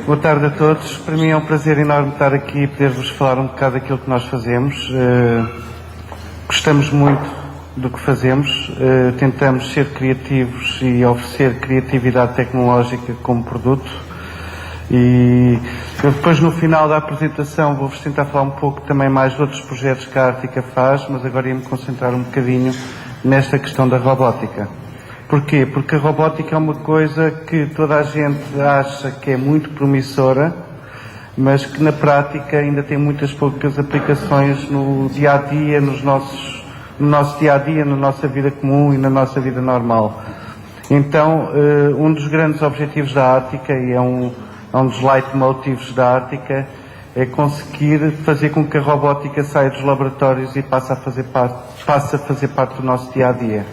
Boa tarde a todos. Para mim é um prazer enorme estar aqui e poder-vos falar um bocado daquilo que nós fazemos. Gostamos muito do que fazemos. Tentamos ser criativos e oferecer criatividade tecnológica como produto. E eu depois, no final da apresentação, vou-vos tentar falar um pouco também mais de outros projetos que a Artica faz, mas agora ia-me concentrar um bocadinho nesta questão da robótica. Porquê? Porque a robótica é uma coisa que toda a gente acha que é muito promissora, mas que na prática ainda tem muitas poucas aplicações no dia-a-dia, no nosso dia-a-dia, na nossa vida comum e na nossa vida normal. Então, um dos grandes objetivos da Artica, e é um dos leitmotivs da Artica, é conseguir fazer com que a robótica saia dos laboratórios e passe a fazer parte do nosso dia-a-dia.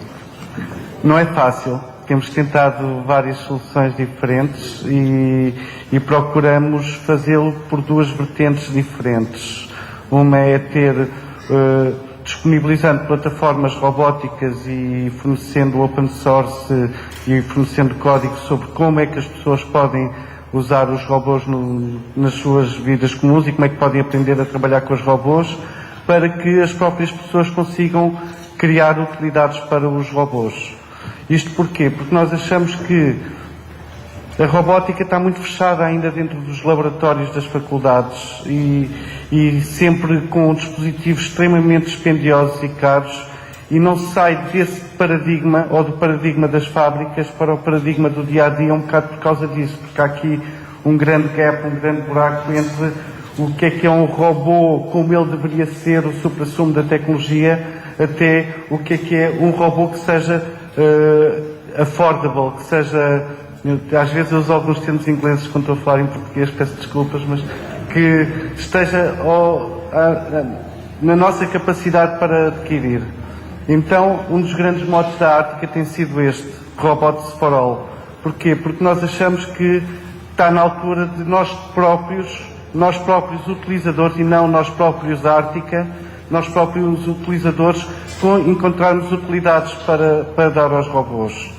Não é fácil, temos tentado várias soluções diferentes e procuramos fazê-lo por duas vertentes diferentes. Uma é disponibilizando plataformas robóticas e fornecendo open source e fornecendo código sobre como é que as pessoas podem usar os robôs nas suas vidas comuns e como é que podem aprender a trabalhar com os robôs para que as próprias pessoas consigam criar utilidades para os robôs. Isto porquê? Porque nós achamos que a robótica está muito fechada ainda dentro dos laboratórios das faculdades e sempre com dispositivos extremamente dispendiosos e caros e não se sai desse paradigma ou do paradigma das fábricas para o paradigma do dia-a-dia um bocado por causa disso, porque há aqui um grande gap, um grande buraco entre o que é um robô como ele deveria ser, o supra-sumo da tecnologia, até o que é um robô que seja affordable, que seja, às vezes eu uso alguns termos ingleses quando estou a falar em português, peço desculpas, mas que esteja na nossa capacidade para adquirir. Então, um dos grandes motes da Artica tem sido este, Robots for All. Porquê? Porque nós achamos que está na altura de nós próprios utilizadores e não nós próprios da Artica, nós próprios utilizadores encontrarmos utilidades para dar aos robôs.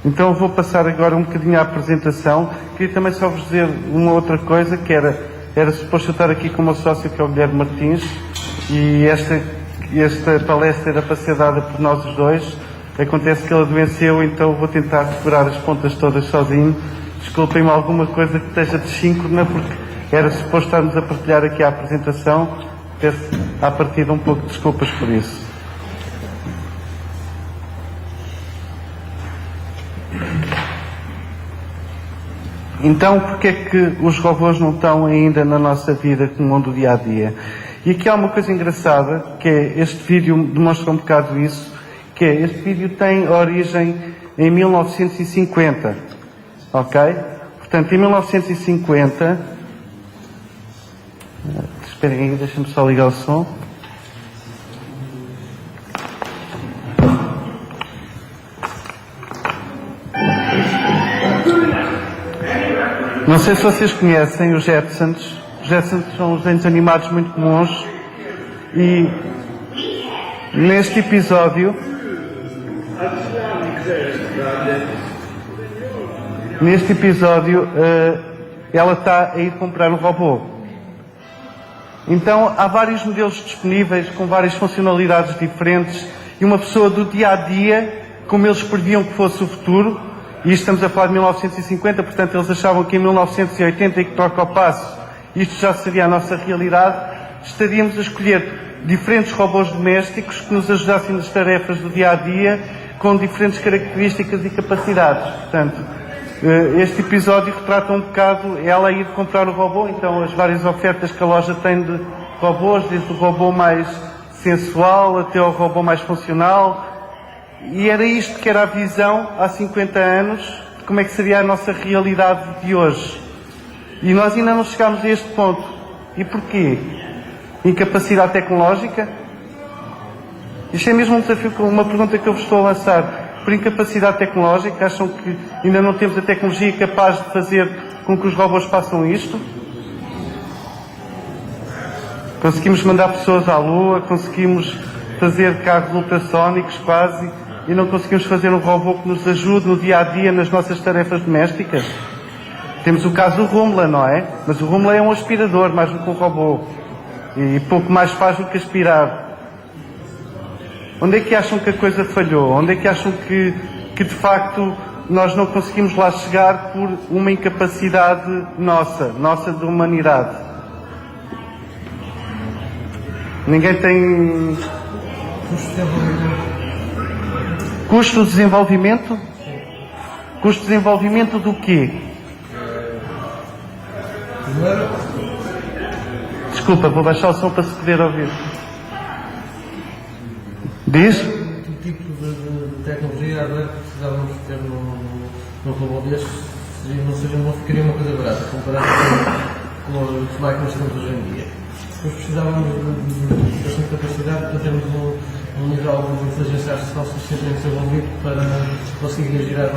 Então vou passar agora um bocadinho à apresentação. Queria também só vos dizer uma outra coisa, que era suposto eu estar aqui com o meu sócio, que é o Guilherme Martins, e esta palestra era para ser dada por nós os dois. Acontece que ele adoeceu, então vou tentar segurar as pontas todas sozinho. Desculpem-me alguma coisa que esteja desíncrona, porque era suposto estarmos a partilhar aqui a apresentação. Peço à partida um pouco de desculpas por isso. Então, porque é que os robôs não estão ainda na nossa vida como do dia-a-dia? E aqui há uma coisa engraçada, que é, este vídeo demonstra um bocado isso, que é, este vídeo tem origem em 1950, ok? Portanto, em 1950, esperem aí, deixem-me só ligar o som. Não sei se vocês conhecem os Jetsons. Os Jetsons são os desenhos animados muito comuns e neste episódio ela está a ir comprar um robô. Então há vários modelos disponíveis com várias funcionalidades diferentes e uma pessoa do dia-a-dia, como eles previam que fosse o futuro, e estamos a falar de 1950, portanto eles achavam que em 1980 e que troca o passo, isto já seria a nossa realidade, estaríamos a escolher diferentes robôs domésticos que nos ajudassem nas tarefas do dia-a-dia com diferentes características e capacidades. Portanto, este episódio retrata um bocado ela ir comprar o robô, então as várias ofertas que a loja tem de robôs, desde o robô mais sensual até ao robô mais funcional. E era isto que era a visão há 50 anos de como é que seria a nossa realidade de hoje. E nós ainda não chegámos a este ponto. E porquê? Incapacidade tecnológica? Isto é mesmo um desafio, uma pergunta que eu vos estou a lançar. Por incapacidade tecnológica, acham que ainda não temos a tecnologia capaz de fazer com que os robôs façam isto? Conseguimos mandar pessoas à Lua, conseguimos fazer carros ultrassónicos quase, e não conseguimos fazer um robô que nos ajude no dia-a-dia nas nossas tarefas domésticas? Temos o caso do Rumla, não é? Mas o Rumla é um aspirador, mais do que um robô. E pouco mais faz do que aspirar. Onde é que acham que a coisa falhou? Onde é que acham que de facto nós não conseguimos lá chegar por uma incapacidade nossa da humanidade? Ninguém tem... Custo de desenvolvimento? Custo de desenvolvimento do quê? Desculpa, vou baixar o som para se poder ouvir. Diz? Que tipo de tecnologia hardware precisávamos ter no robô deste? Não ficaria uma coisa barata comparado com as máquinas que temos hoje em dia. Depois precisávamos de bastante capacidade para termos um nível de inteligência artificial suficientemente desenvolvido para conseguir reagir aos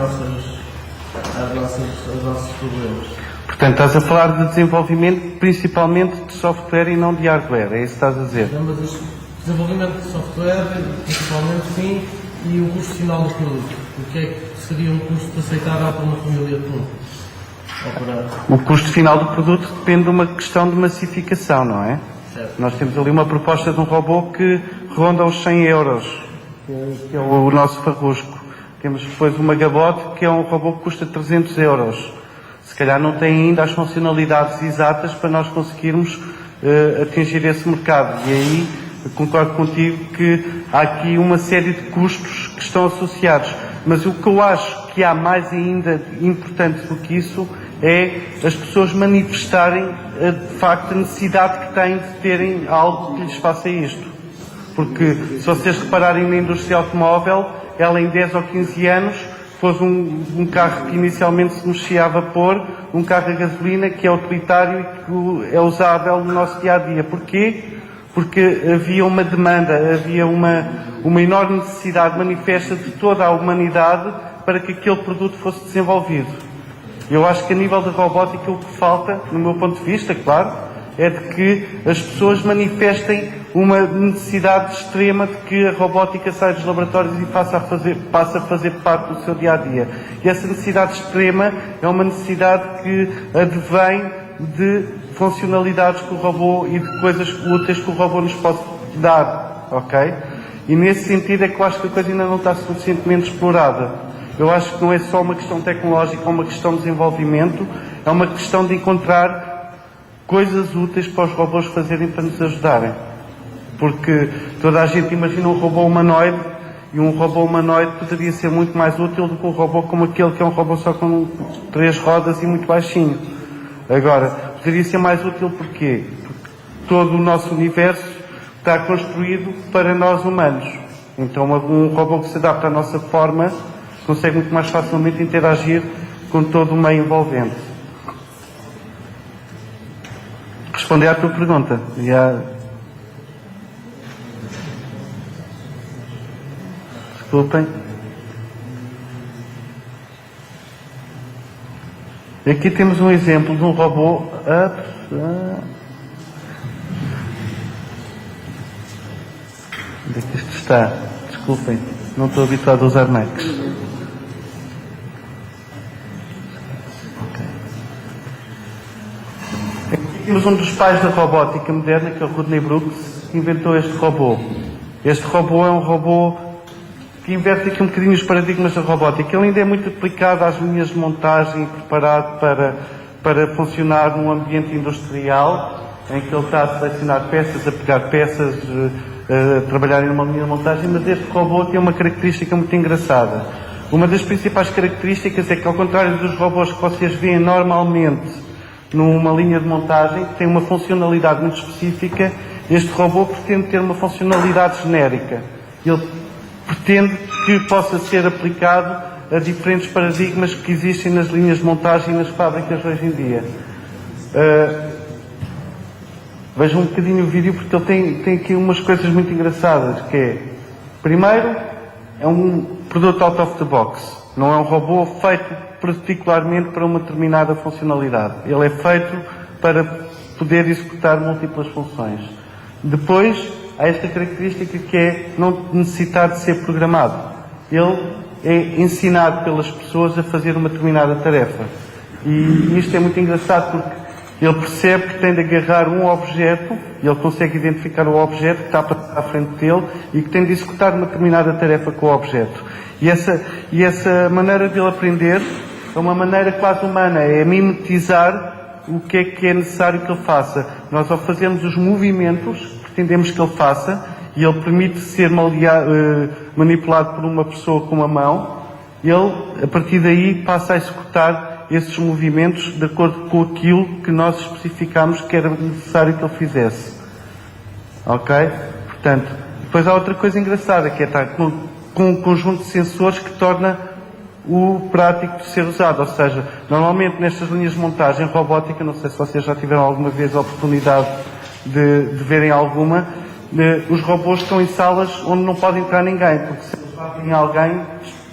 nossos problemas. Portanto, estás a falar de desenvolvimento principalmente de software e não de hardware, é isso que estás a dizer? Não, mas o desenvolvimento de software, principalmente, sim, e o custo final do produto. O que é que seria um custo aceitável para uma família comum? O custo final do produto depende de uma questão de massificação, não é? Certo. Nós temos ali uma proposta de um robô que ronda os 100 euros, que é o nosso farrusco. Temos depois o Magabot, que é um robô que custa 300 euros. Se calhar não tem ainda as funcionalidades exatas para nós conseguirmos atingir esse mercado. E aí concordo contigo que há aqui uma série de custos que estão associados. Mas o que eu acho que há mais ainda importante do que isso é as pessoas manifestarem de facto a necessidade que têm de terem algo que lhes faça isto. Porque se vocês repararem na indústria automóvel, ela em 10 ou 15 anos pôs um carro que inicialmente se mexia a vapor, um carro a gasolina que é utilitário e que é usável no nosso dia-a-dia. Porquê? Porque havia uma demanda, havia uma enorme necessidade manifesta de toda a humanidade para que aquele produto fosse desenvolvido. Eu acho que a nível da robótica o que falta, no meu ponto de vista, claro, é de que as pessoas manifestem uma necessidade extrema de que a robótica saia dos laboratórios e passe a fazer parte do seu dia-a-dia. E essa necessidade extrema é uma necessidade que advém de funcionalidades que o robô e de coisas úteis que o robô nos pode dar, ok? E nesse sentido é que eu acho que a coisa ainda não está suficientemente explorada. Eu acho que não é só uma questão tecnológica, é uma questão de desenvolvimento, é uma questão de encontrar coisas úteis para os robôs fazerem para nos ajudarem. Porque toda a gente imagina um robô humanoide e um robô humanoide poderia ser muito mais útil do que um robô como aquele que é um robô só com 3 rodas e muito baixinho. Agora, poderia ser mais útil porquê? Porque todo o nosso universo está construído para nós humanos. Então um robô que se adapta à nossa forma consegue muito mais facilmente interagir com todo o meio envolvente. Responder à tua pergunta. Desculpem. Aqui temos um exemplo de um robô. Onde é que isto está? Desculpem, não estou habituado a usar Macs. Temos um dos pais da robótica moderna, que é o Rodney Brooks, que inventou este robô. Este robô é um robô que inverte aqui um bocadinho os paradigmas da robótica. Ele ainda é muito aplicado às linhas de montagem, preparado para funcionar num ambiente industrial, em que ele está a selecionar peças, a pegar peças, a trabalhar numa linha de montagem, mas este robô tem uma característica muito engraçada. Uma das principais características é que, ao contrário dos robôs que vocês veem normalmente numa linha de montagem, que tem uma funcionalidade muito específica, este robô pretende ter uma funcionalidade genérica. Ele pretende que possa ser aplicado a diferentes paradigmas que existem nas linhas de montagem e nas fábricas hoje em dia. Vejam um bocadinho o vídeo porque ele tem aqui umas coisas muito engraçadas, que é, primeiro, é um produto out of the box. Não é um robô feito particularmente para uma determinada funcionalidade. Ele é feito para poder executar múltiplas funções. Depois, há esta característica que é não necessitar de ser programado. Ele é ensinado pelas pessoas a fazer uma determinada tarefa. E isto é muito engraçado porque ele percebe que tem de agarrar um objeto, e ele consegue identificar o objeto que está à frente dele e que tem de executar uma determinada tarefa com o objeto. E essa maneira de ele aprender é uma maneira quase humana, é mimetizar o que é necessário que ele faça. Nós, ao fazermos os movimentos que pretendemos que ele faça, e ele permite ser manipulado por uma pessoa com a mão, ele, a partir daí, passa a executar esses movimentos de acordo com aquilo que nós especificámos que era necessário que ele fizesse. Ok? Portanto, depois há outra coisa engraçada, que é estar com um conjunto de sensores que torna o prático de ser usado. Ou seja, normalmente nestas linhas de montagem robótica, não sei se vocês já tiveram alguma vez a oportunidade de verem alguma, os robôs estão em salas onde não pode entrar ninguém, porque se eles batem em alguém,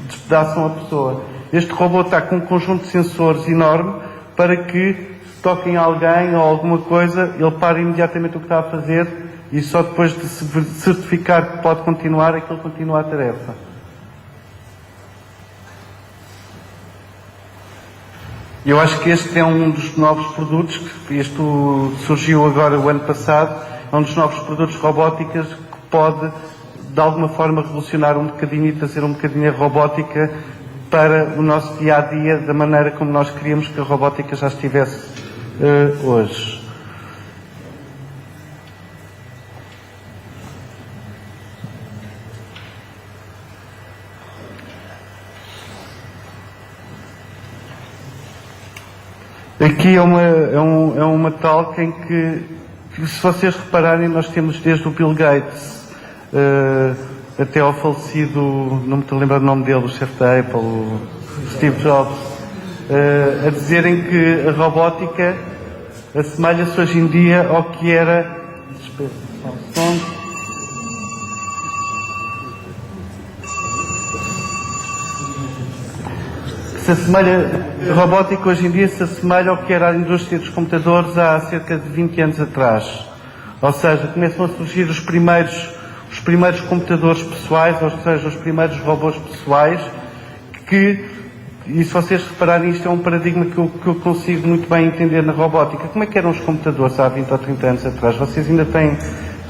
despedaçam a pessoa. Este robô está com um conjunto de sensores enorme para que, se toquem alguém ou alguma coisa, ele pare imediatamente o que está a fazer e só depois de se certificar que pode continuar, é que ele continua a tarefa. Eu acho que este é um dos novos produtos, que isto surgiu agora o ano passado, é um dos novos produtos robóticas que pode, de alguma forma, revolucionar um bocadinho e trazer um bocadinho a robótica para o nosso dia-a-dia, da maneira como nós queríamos que a robótica já estivesse hoje. Aqui é uma talk em que, se vocês repararem, nós temos desde o Bill Gates até ao falecido, não me estou a lembrar do nome dele, o chefe da Apple, o Steve Jobs, a dizerem que a robótica assemelha-se hoje em dia ao que era... A robótica hoje em dia se assemelha ao que era a indústria dos computadores há cerca de 20 anos atrás. Ou seja, começam a surgir os primeiros computadores pessoais, ou seja, os primeiros robôs pessoais, e se vocês repararem, isto é um paradigma que eu consigo muito bem entender na robótica. Como é que eram os computadores há 20 ou 30 anos atrás? Vocês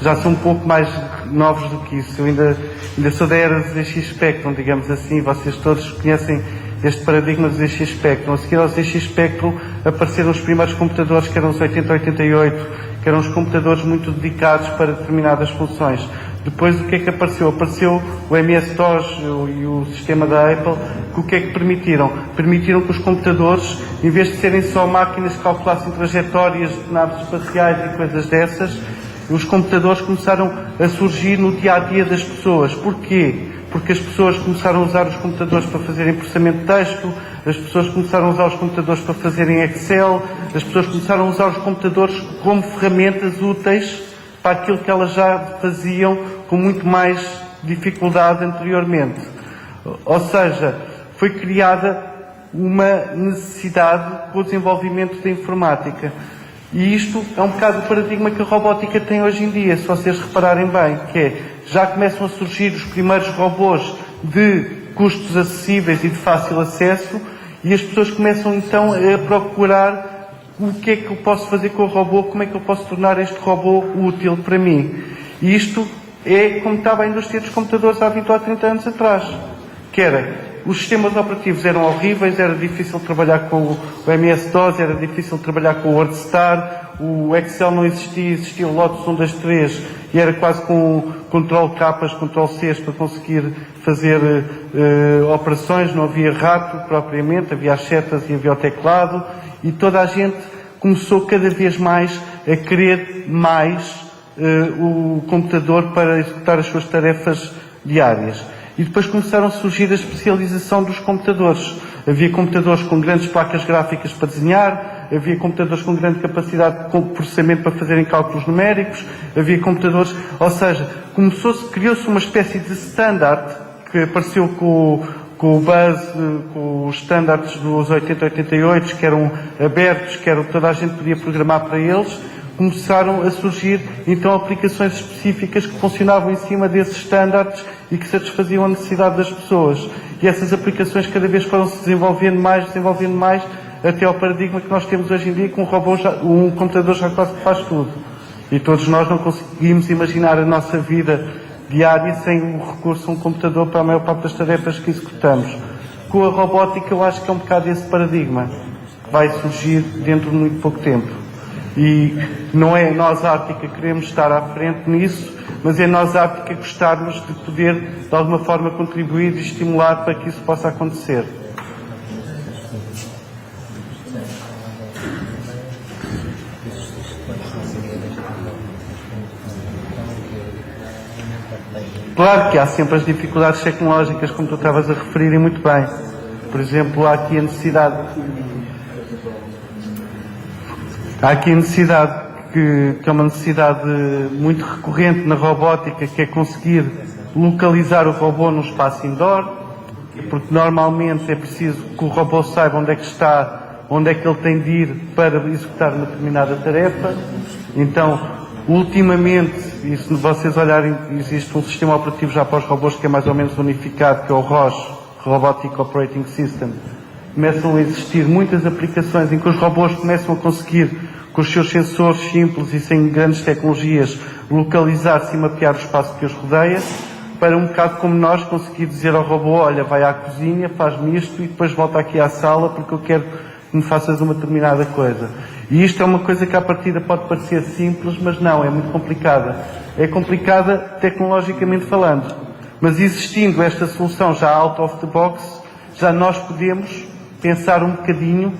já são um pouco mais novos do que isso. Eu ainda sou da era do ZX Spectrum, digamos assim. Vocês todos conhecem este paradigma do ZX Spectrum. A seguir ao ZX Spectrum apareceram os primeiros computadores, que eram os 8088, que eram os computadores muito dedicados para determinadas funções. Depois, o que é que apareceu? Apareceu o MS-DOS e o sistema da Apple, que o que é que permitiram? Permitiram que os computadores, em vez de serem só máquinas que calculassem trajetórias de naves espaciais e coisas dessas, os computadores começaram a surgir no dia-a-dia das pessoas. Porquê? Porque as pessoas começaram a usar os computadores para fazerem processamento de texto, as pessoas começaram a usar os computadores para fazerem Excel, as pessoas começaram a usar os computadores como ferramentas úteis para aquilo que elas já faziam com muito mais dificuldade anteriormente. Ou seja, foi criada uma necessidade com o desenvolvimento da informática. E isto é um bocado o paradigma que a robótica tem hoje em dia, se vocês repararem bem, que é, já começam a surgir os primeiros robôs de custos acessíveis e de fácil acesso, e as pessoas começam então a procurar o que é que eu posso fazer com o robô, como é que eu posso tornar este robô útil para mim. E isto é como estava a indústria dos computadores há 20 ou 30 anos atrás, que era, os sistemas operativos eram horríveis, era difícil trabalhar com o MS-DOS, era difícil trabalhar com o WordStar, o Excel não existia, existia o Lotus 1, 2, 3, e era quase com Ctrl-K, Ctrl-C para conseguir fazer operações, não havia rato propriamente, havia as setas e havia o teclado, e toda a gente começou cada vez mais a querer mais o computador para executar as suas tarefas diárias. E depois começaram a surgir a especialização dos computadores. Havia computadores com grandes placas gráficas para desenhar, havia computadores com grande capacidade de processamento para fazerem cálculos numéricos, havia computadores, ou seja, criou-se uma espécie de standard que apareceu com o Buzz, com os standards dos 8088, que eram abertos, que toda a gente podia programar para eles. Começaram a surgir, então, aplicações específicas que funcionavam em cima desses standards e que satisfaziam a necessidade das pessoas. E essas aplicações cada vez foram se desenvolvendo mais, até ao paradigma que nós temos hoje em dia, que um computador já quase faz tudo. E todos nós não conseguimos imaginar a nossa vida diária sem o recurso a um computador para a maior parte das tarefas que executamos. Com a robótica eu acho que é um bocado esse paradigma que vai surgir dentro de muito pouco tempo. E não é nós, Ártica, que queremos estar à frente nisso, mas é nós, Ártica, gostarmos de poder, de alguma forma, contribuir e estimular para que isso possa acontecer. Claro que há sempre as dificuldades tecnológicas, como tu estavas a referir, e muito bem. Por exemplo, há aqui a necessidade que é uma necessidade muito recorrente na robótica, que é conseguir localizar o robô no espaço indoor, porque normalmente é preciso que o robô saiba onde é que está, onde é que ele tem de ir para executar uma determinada tarefa. Então, ultimamente, e se vocês olharem, existe um sistema operativo já para os robôs que é mais ou menos unificado, que é o ROS, Robotic Operating System. Começam a existir muitas aplicações em que os robôs começam a conseguir, com os seus sensores simples e sem grandes tecnologias, localizar-se e mapear o espaço que os rodeia, para um bocado como nós conseguir dizer ao robô, olha, vai à cozinha, faz-me isto e depois volta aqui à sala porque eu quero que me faças uma determinada coisa. E isto é uma coisa que à partida pode parecer simples, mas não, é muito complicada. É complicada tecnologicamente falando. Mas existindo esta solução já out of the box, já nós podemos pensar um bocadinho,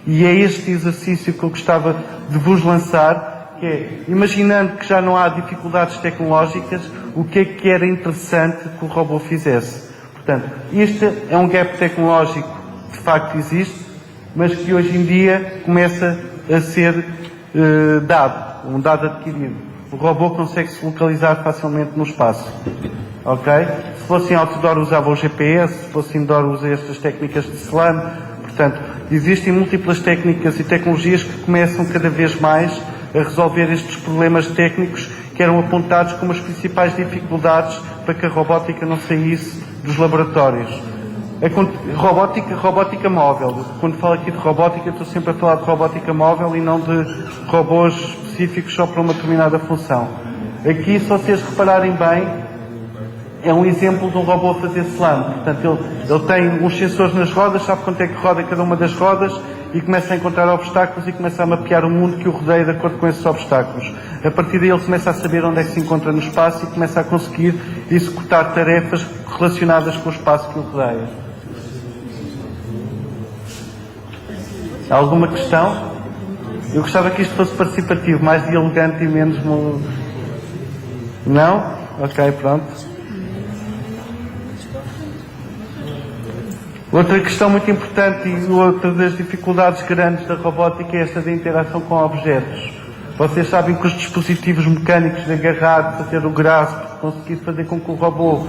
e é este exercício que eu gostava de vos lançar, que é, imaginando que já não há dificuldades tecnológicas, o que é que era interessante que o robô fizesse. Portanto, este é um gap tecnológico que de facto existe, mas que hoje em dia começa a ser um dado adquirido. O robô consegue se localizar facilmente no espaço. Ok? Se fosse em outdoor usava o GPS, se fosse indoor usa estas técnicas de SLAM. Portanto, existem múltiplas técnicas e tecnologias que começam cada vez mais a resolver estes problemas técnicos que eram apontados como as principais dificuldades para que a robótica não saísse dos laboratórios. Robótica móvel. Quando falo aqui de robótica, estou sempre a falar de robótica móvel e não de robôs específicos só para uma determinada função. Aqui, se vocês repararem bem, é um exemplo de um robô a fazer SLAM. Portanto, ele tem uns sensores nas rodas, sabe quanto é que roda cada uma das rodas e começa a encontrar obstáculos e começa a mapear o mundo que o rodeia de acordo com esses obstáculos. A partir daí ele começa a saber onde é que se encontra no espaço e começa a conseguir executar tarefas relacionadas com o espaço que o rodeia. Há alguma questão? Eu gostava que isto fosse participativo, mais dialogante e menos... Não? Ok, pronto. Outra questão muito importante e outra das dificuldades grandes da robótica é esta da interação com objetos. Vocês sabem que os dispositivos mecânicos de agarrar, de fazer o grasp, de conseguir fazer com que o robô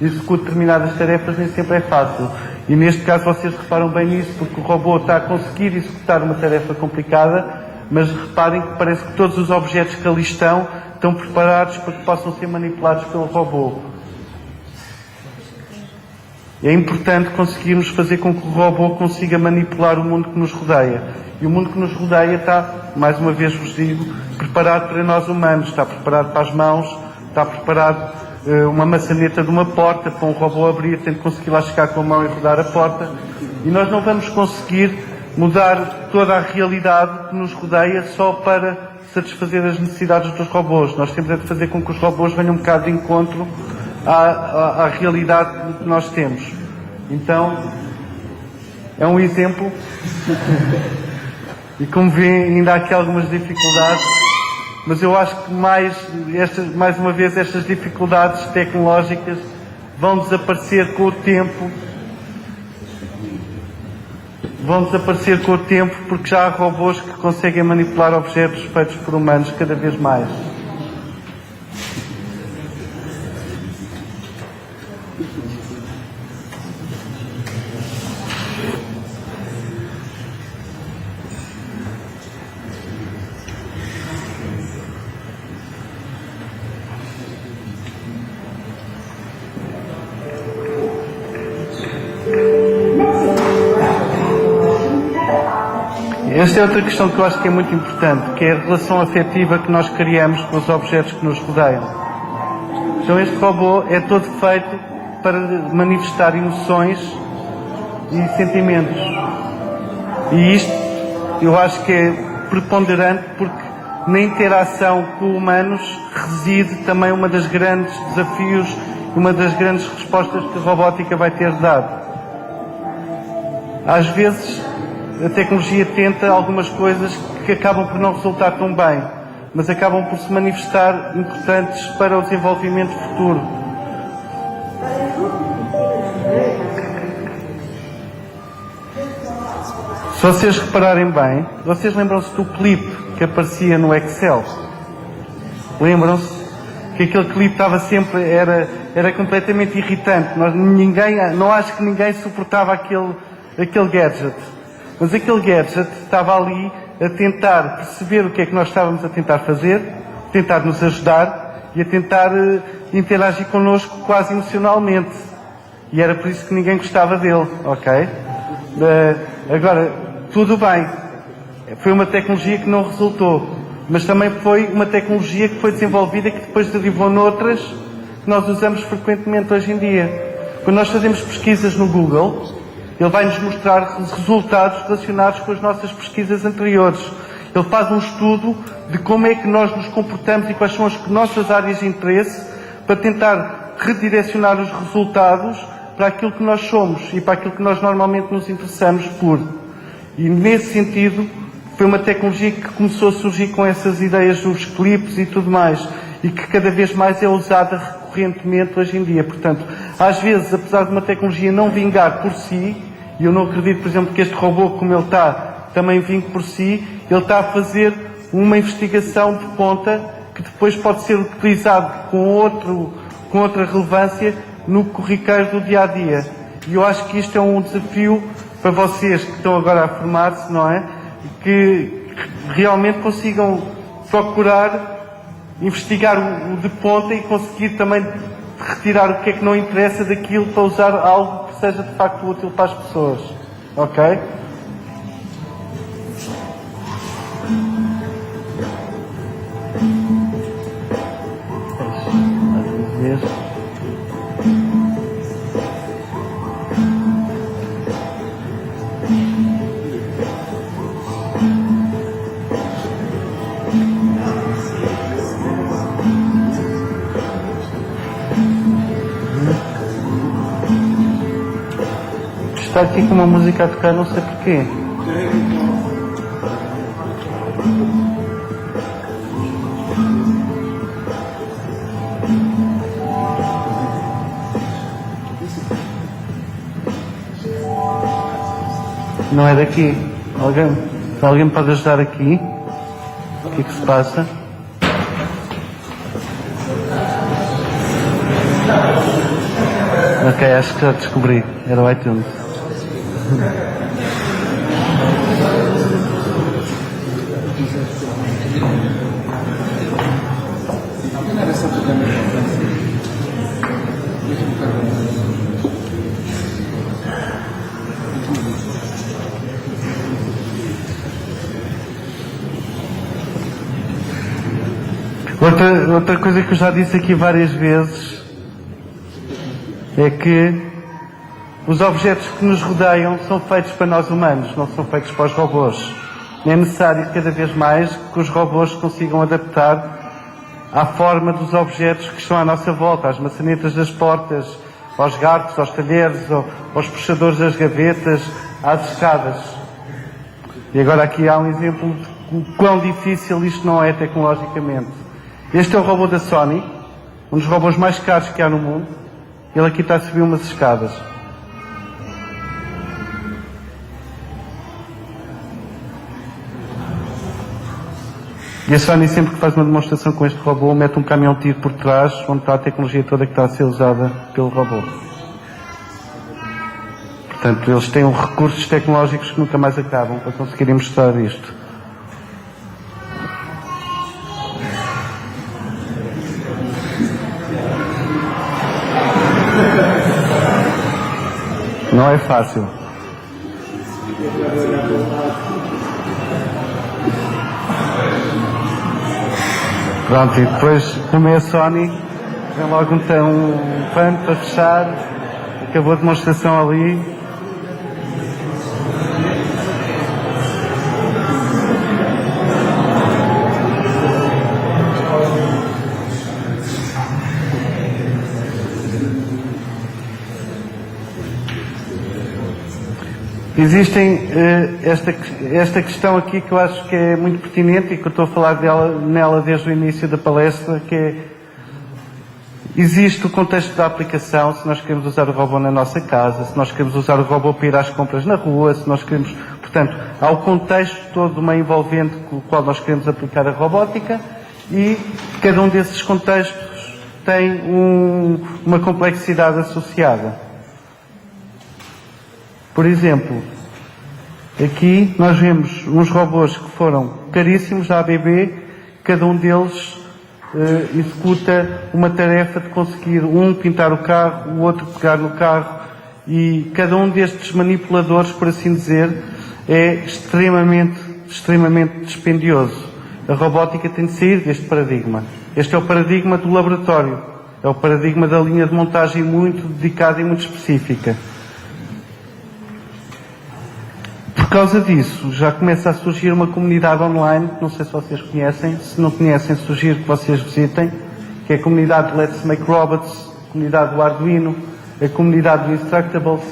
execute determinadas tarefas nem sempre é fácil. E neste caso vocês reparam bem nisso, porque o robô está a conseguir executar uma tarefa complicada, mas reparem que parece que todos os objetos que ali estão preparados para que possam ser manipulados pelo robô. É importante conseguirmos fazer com que o robô consiga manipular o mundo que nos rodeia. E o mundo que nos rodeia está, mais uma vez vos digo, preparado para nós humanos, está preparado para as mãos, está preparado uma maçaneta de uma porta para um robô abrir, tem de conseguir lá chegar com a mão e rodar a porta. E nós não vamos conseguir mudar toda a realidade que nos rodeia só para satisfazer as necessidades dos robôs. Nós temos de fazer com que os robôs venham um bocado de encontro à realidade que nós temos. Então, é um exemplo. E como vêem, ainda há aqui algumas dificuldades, mas eu acho que mais uma vez estas dificuldades tecnológicas vão desaparecer com o tempo. Porque já há robôs que conseguem manipular objetos feitos por humanos cada vez mais. esta é outra questão que eu acho que é muito importante, que é a relação afetiva que nós criamos com os objetos que nos rodeiam. Então este robô é todo feito para manifestar emoções e sentimentos. E isto eu acho que é preponderante porque na interação com humanos reside também uma das grandes desafios, uma das grandes respostas que a robótica vai ter dado. Às vezes a tecnologia tenta algumas coisas que acabam por não resultar tão bem, mas acabam por se manifestar importantes para o desenvolvimento futuro. Se vocês repararem bem, vocês lembram-se do clipe que aparecia no Excel? Lembram-se que aquele clipe estava sempre, era completamente irritante. Não acho que ninguém suportava aquele gadget. Mas aquele gadget estava ali a tentar perceber o que é que nós estávamos a tentar fazer, tentar nos ajudar e a tentar interagir connosco quase emocionalmente. E era por isso que ninguém gostava dele, ok? Agora, tudo bem. Foi uma tecnologia que não resultou. Mas também foi uma tecnologia que foi desenvolvida e que depois derivou noutras que nós usamos frequentemente hoje em dia. Quando nós fazemos pesquisas no Google, ele vai nos mostrar resultados relacionados com as nossas pesquisas anteriores. Ele faz um estudo de como é que nós nos comportamos e quais são as nossas áreas de interesse para tentar redirecionar os resultados para aquilo que nós somos e para aquilo que nós normalmente nos interessamos por. E nesse sentido, foi uma tecnologia que começou a surgir com essas ideias dos clipes e tudo mais e que cada vez mais é usada recorrentemente hoje em dia. Portanto, às vezes, apesar de uma tecnologia não vingar por si, e eu não acredito, por exemplo, que este robô, como ele está, também vingue por si, ele está a fazer uma investigação de ponta que depois pode ser utilizado com outra relevância no corriqueiro do dia-a-dia. E eu acho que isto é um desafio para vocês que estão agora a formar-se, não é? Que realmente consigam procurar investigar o de ponta e conseguir também retirar o que é que não interessa daquilo para usar algo que seja de facto útil para as pessoas. Ok? Está aqui com uma música a tocar, não sei porquê. Não é daqui. Alguém pode ajudar aqui? O que é que se passa? Ok, acho que já descobri. Era o iTunes. Outra coisa que eu já disse aqui várias vezes é que os objetos que nos rodeiam são feitos para nós humanos, não são feitos para os robôs. É necessário cada vez mais que os robôs consigam adaptar à forma dos objetos que estão à nossa volta, às maçanetas das portas, aos garfos, aos talheres, aos puxadores das gavetas, às escadas. E agora aqui há um exemplo de quão difícil isto não é tecnologicamente. Este é o robô da Sony, um dos robôs mais caros que há no mundo. Ele aqui está a subir umas escadas. E a Sony sempre que faz uma demonstração com este robô mete um caminhão de tiro por trás onde está a tecnologia toda que está a ser usada pelo robô. Portanto, eles têm recursos tecnológicos que nunca mais acabam para conseguirem mostrar isto. Não é fácil. Pronto, e depois, como é a Sony, vem logo um pano para fechar, acabou a demonstração ali. Existem esta questão aqui que eu acho que é muito pertinente e que eu estou a falar nela desde o início da palestra, que é, existe o contexto da aplicação, se nós queremos usar o robô na nossa casa, se nós queremos usar o robô para ir às compras na rua, se nós queremos... Portanto, há o contexto todo meio envolvente com o qual nós queremos aplicar a robótica e cada um desses contextos tem uma complexidade associada. Por exemplo, aqui nós vemos uns robôs que foram caríssimos da ABB, cada um deles executa uma tarefa de conseguir pintar o carro, o outro pegar no carro, e cada um destes manipuladores, por assim dizer, é extremamente dispendioso. A robótica tem de sair deste paradigma. Este é o paradigma do laboratório, é o paradigma da linha de montagem muito dedicada e muito específica. Por causa disso, já começa a surgir uma comunidade online, não sei se vocês conhecem, se não conhecem, sugiro que vocês visitem, que é a comunidade Let's Make Robots, a comunidade do Arduino, a comunidade do Instructables,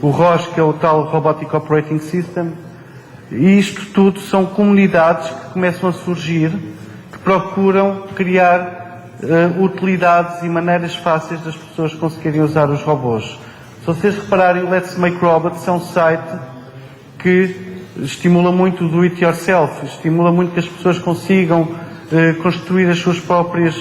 o ROS, que é o tal Robotic Operating System, e isto tudo são comunidades que começam a surgir, que procuram criar utilidades e maneiras fáceis das pessoas conseguirem usar os robôs. Se vocês repararem, o Let's Make Robots é um site que estimula muito o do it yourself, estimula muito que as pessoas consigam construir as suas próprias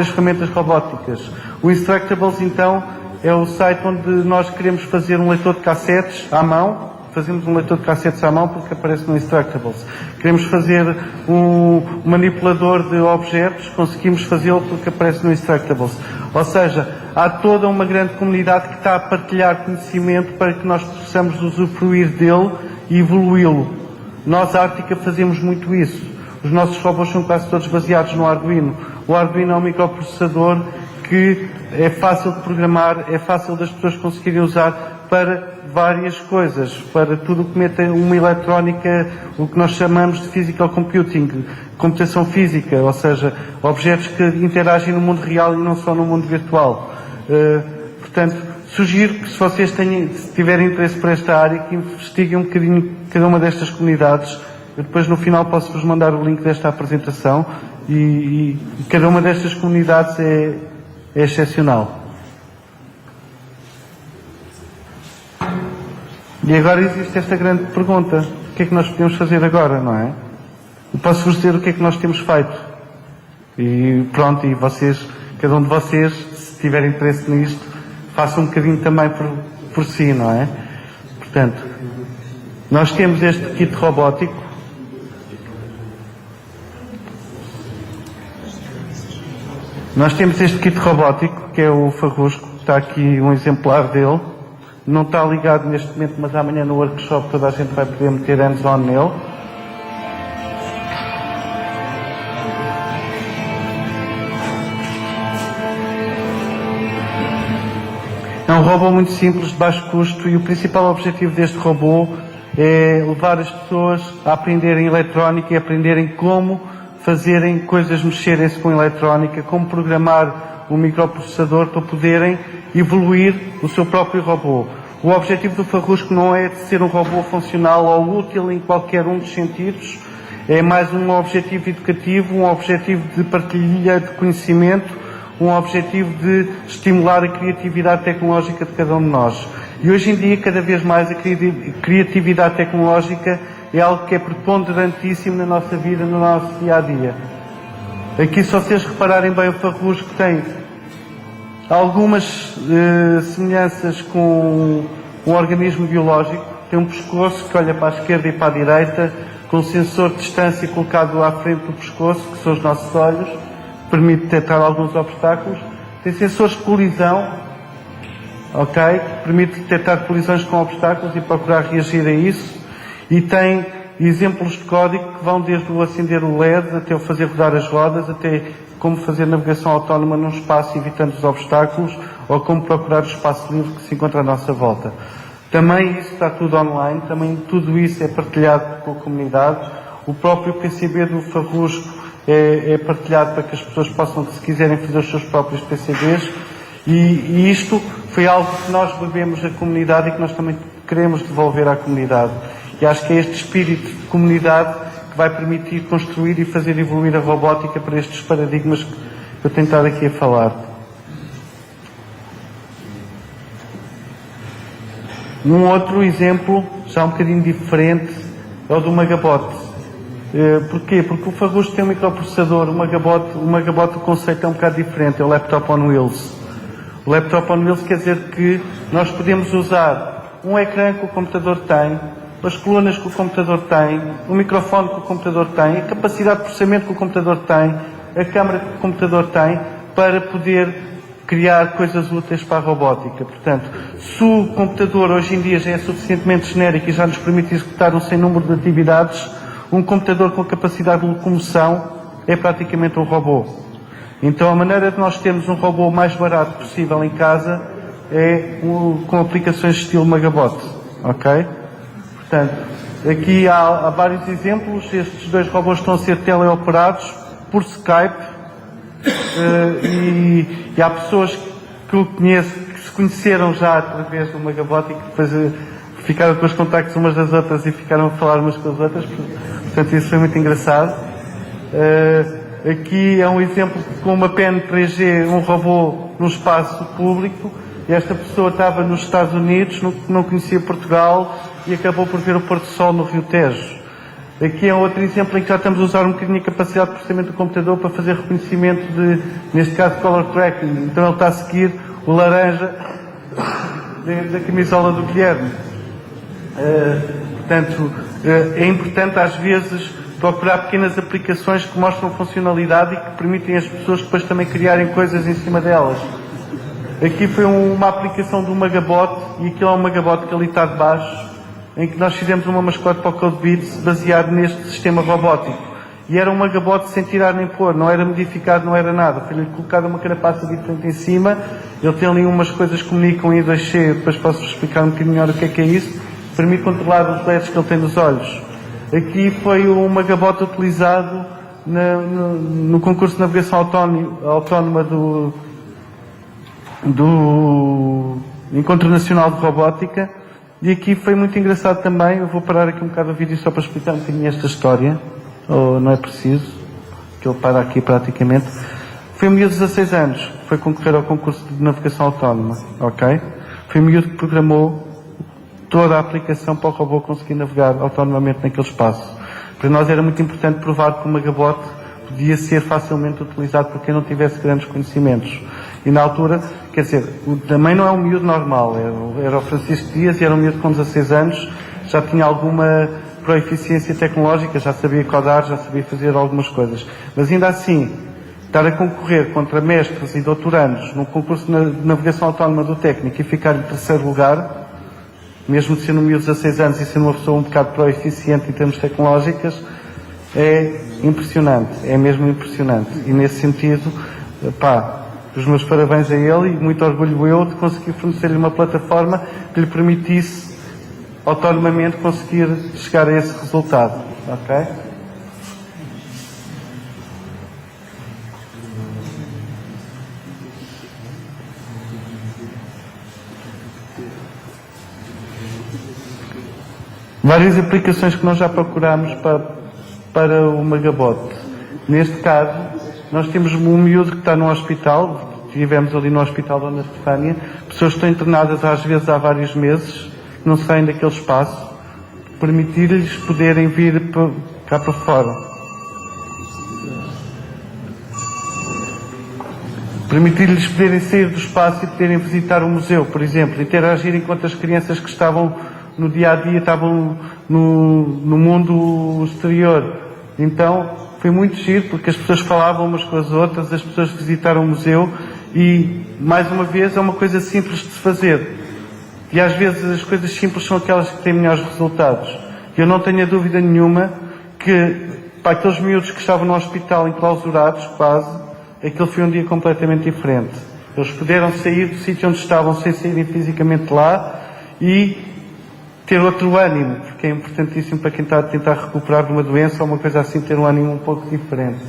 ferramentas robóticas. O Instructables, então, é o site onde nós queremos fazer um leitor de cassetes à mão. Fazemos um leitor de cassetes à mão porque aparece no Instructables. Queremos fazer um manipulador de objetos, conseguimos fazê-lo porque aparece no Instructables. Ou seja, há toda uma grande comunidade que está a partilhar conhecimento para que nós possamos usufruir dele e evoluí-lo. Nós, à Arctica, fazemos muito isso. Os nossos robôs são quase todos baseados no Arduino. O Arduino é um microprocessador que é fácil de programar, é fácil das pessoas conseguirem usar para várias coisas, para tudo o que meta uma eletrónica, o que nós chamamos de physical computing, computação física, ou seja, objetos que interagem no mundo real e não só no mundo virtual. Portanto, sugiro que se vocês tiverem interesse por esta área, que investiguem um bocadinho cada uma destas comunidades. Eu depois no final posso-vos mandar o link desta apresentação e cada uma destas comunidades é excepcional. E agora existe esta grande pergunta: o que é que nós podemos fazer agora, não é? Eu posso-vos dizer o que é que nós temos feito. E pronto, e vocês, cada um de vocês, se tiver interesse nisto, façam um bocadinho também por si, não é? Portanto, nós temos este kit robótico. Nós temos este kit robótico, que é o Farrusco, está aqui um exemplar dele. Não está ligado neste momento, mas amanhã no workshop toda a gente vai poder meter hands-on nele. É um robô muito simples, de baixo custo, e o principal objetivo deste robô é levar as pessoas a aprenderem eletrónica e aprenderem como fazerem coisas, mexerem-se com eletrónica, como programar um microprocessador para poderem evoluir o seu próprio robô. O objetivo do Farrusco não é de ser um robô funcional ou útil em qualquer um dos sentidos, é mais um objetivo educativo, um objetivo de partilha de conhecimento, um objetivo de estimular a criatividade tecnológica de cada um de nós. E hoje em dia, cada vez mais, a criatividade tecnológica é algo que é preponderantíssimo na nossa vida, no nosso dia-a-dia. Aqui, se vocês repararem bem, o Farrusco tem algumas semelhanças com um organismo biológico. Tem um pescoço que olha para a esquerda e para a direita, com um sensor de distância colocado à frente do pescoço, que são os nossos olhos, que permite detectar alguns obstáculos. Tem sensores de colisão, que permite detectar colisões com obstáculos e procurar reagir a isso. E tem exemplos de código que vão desde o acender o LED até o fazer rodar as rodas, até como fazer navegação autónoma num espaço evitando os obstáculos ou como procurar o espaço livre que se encontra à nossa volta. Também isso está tudo online, também tudo isso é partilhado com a comunidade. O próprio PCB do Farrusco é partilhado para que as pessoas possam, se quiserem, fazer os seus próprios PCBs. E isto foi algo que nós bebemos a comunidade e que nós também queremos devolver à comunidade. E acho que é este espírito de comunidade que vai permitir construir e fazer evoluir a robótica para estes paradigmas que eu tenho estado aqui a falar. Um outro exemplo, já um bocadinho diferente, é o do Magabot. Porquê? Porque o Farrusco tem um microprocessador, o Magabot o conceito é um bocado diferente, é o Laptop on Wheels. O Laptop on Wheels quer dizer que nós podemos usar um ecrã que o computador tem, as colunas que o computador tem, o microfone que o computador tem, a capacidade de processamento que o computador tem, a câmara que o computador tem, para poder criar coisas úteis para a robótica. Portanto, se o computador hoje em dia já é suficientemente genérico e já nos permite executar um sem número de atividades, um computador com capacidade de locomoção é praticamente um robô. Então a maneira de nós termos um robô mais barato possível em casa é com aplicações estilo Magabot. Ok? Portanto, aqui há vários exemplos. Estes dois robôs estão a ser teleoperados por Skype. E há pessoas que eu conheço que se conheceram já através do Magabot e que depois ficaram com os contactos umas das outras e ficaram a falar umas com as outras. Portanto, isso foi muito engraçado. Aqui é um exemplo com uma pen 3G, um robô num espaço público. E esta pessoa estava nos Estados Unidos, não conhecia Portugal e acabou por ver o pôr do sol no Rio Tejo. Aqui é outro exemplo em que já estamos a usar um bocadinho a capacidade de processamento do computador para fazer reconhecimento de, neste caso, color tracking. Então ele está a seguir o laranja da camisola do Guilherme. Portanto, é importante às vezes procurar pequenas aplicações que mostram funcionalidade e que permitem às pessoas depois também criarem coisas em cima delas. Aqui foi uma aplicação do Magabot e aquilo é um Magabot que ali está de baixo, em que nós fizemos uma mascote para o CodeBeats baseado neste sistema robótico. E era um Magabot sem tirar nem pôr, não era modificado, não era nada. Foi-lhe colocado uma carapaça diferente em cima, ele tem ali umas coisas que comunicam em 2C, depois posso explicar um bocadinho melhor o que é isso, permite controlar os LEDs que ele tem nos olhos. Aqui foi um Magabot utilizado no concurso de navegação autónoma do Encontro Nacional de Robótica. E aqui foi muito engraçado também, eu vou parar aqui um bocado o vídeo só para explicar um bocadinho esta história, ou não é preciso, que ele para aqui praticamente. Foi um miúdo de 16 anos, foi concorrer ao concurso de navegação autónoma, ok? Foi um miúdo que programou toda a aplicação para o robô conseguir navegar autonomamente naquele espaço. Para nós era muito importante provar que o Magabot podia ser facilmente utilizado por quem não tivesse grandes conhecimentos. E na altura, quer dizer, também não é um miúdo normal, era o Francisco Dias e era um miúdo com 16 anos, já tinha alguma proeficiência tecnológica, já sabia codar, já sabia fazer algumas coisas. Mas ainda assim, estar a concorrer contra mestres e doutorandos num concurso de navegação autónoma do técnico e ficar em terceiro lugar, mesmo sendo um miúdo de 16 anos e sendo uma pessoa um bocado proeficiente em termos tecnológicos, é impressionante, é mesmo impressionante. E nesse sentido, os meus parabéns a ele e muito orgulho eu de conseguir fornecer-lhe uma plataforma que lhe permitisse autonomamente conseguir chegar a esse resultado. Ok? Várias aplicações que nós já procurámos para o Magabot. Neste caso, nós temos um miúdo que está no hospital, estivemos ali no hospital Dona Estefânia, pessoas que estão internadas às vezes há vários meses, que não saem daquele espaço, permitir-lhes poderem vir cá para fora. Permitir-lhes poderem sair do espaço e poderem visitar o museu, por exemplo, interagir enquanto as crianças que estavam no dia-a-dia estavam no mundo exterior. Então, foi muito giro, porque as pessoas falavam umas com as outras, as pessoas visitaram o museu e, mais uma vez, é uma coisa simples de se fazer. E às vezes as coisas simples são aquelas que têm melhores resultados. Eu não tenho a dúvida nenhuma que, para aqueles miúdos que estavam no hospital enclausurados, quase, aquele foi um dia completamente diferente. Eles puderam sair do sítio onde estavam sem saírem fisicamente lá e ter outro ânimo, porque é importantíssimo para quem está a tentar recuperar de uma doença ou uma coisa assim, ter um ânimo um pouco diferente.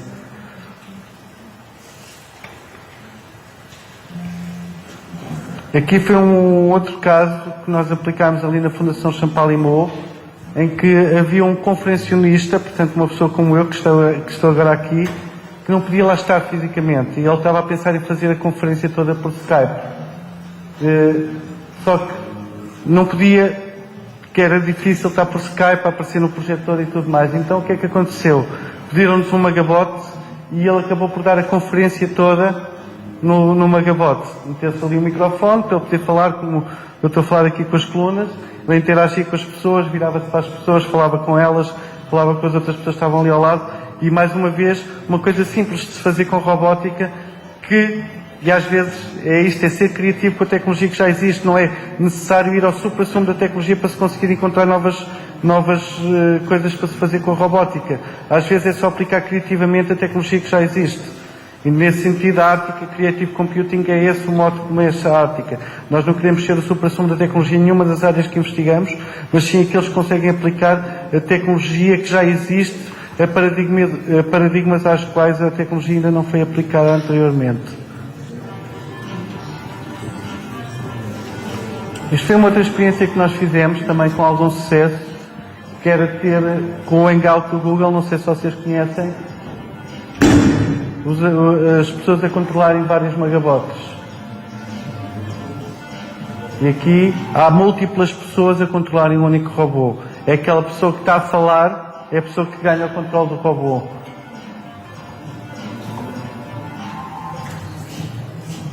Aqui foi um outro caso que nós aplicámos ali na Fundação Champalimau, em que havia um conferencionista, portanto uma pessoa como eu, que estou agora aqui, que não podia lá estar fisicamente. E ele estava a pensar em fazer a conferência toda por Skype. Só que não podia, porque era difícil estar por Skype, a aparecer no projetor e tudo mais. Então o que é que aconteceu? Pediram-nos um magabote e ele acabou por dar a conferência toda no magabote. Meteu-se ali o microfone para ele poder falar, como eu estou a falar aqui com as colunas, ele interagia com as pessoas, virava-se para as pessoas, falava com elas, falava com as outras pessoas que estavam ali ao lado. E mais uma vez, uma coisa simples de se fazer com robótica, e às vezes é isto, é ser criativo com a tecnologia que já existe, não é necessário ir ao supra-sumo da tecnologia para se conseguir encontrar novas coisas para se fazer com a robótica. Às vezes é só aplicar criativamente a tecnologia que já existe. E nesse sentido a Artica Creative Computing é esse o modo como é a Artica. Nós não queremos ser o supra-sumo da tecnologia em nenhuma das áreas que investigamos, mas sim aqueles que conseguem aplicar a tecnologia que já existe a paradigmas às quais a tecnologia ainda não foi aplicada anteriormente. Isto foi uma outra experiência que nós fizemos, também com algum sucesso, que era ter, com o Hangout do Google, não sei se vocês conhecem, as pessoas a controlarem vários magabotes. E aqui há múltiplas pessoas a controlarem um único robô. É aquela pessoa que está a falar, é a pessoa que ganha o controle do robô.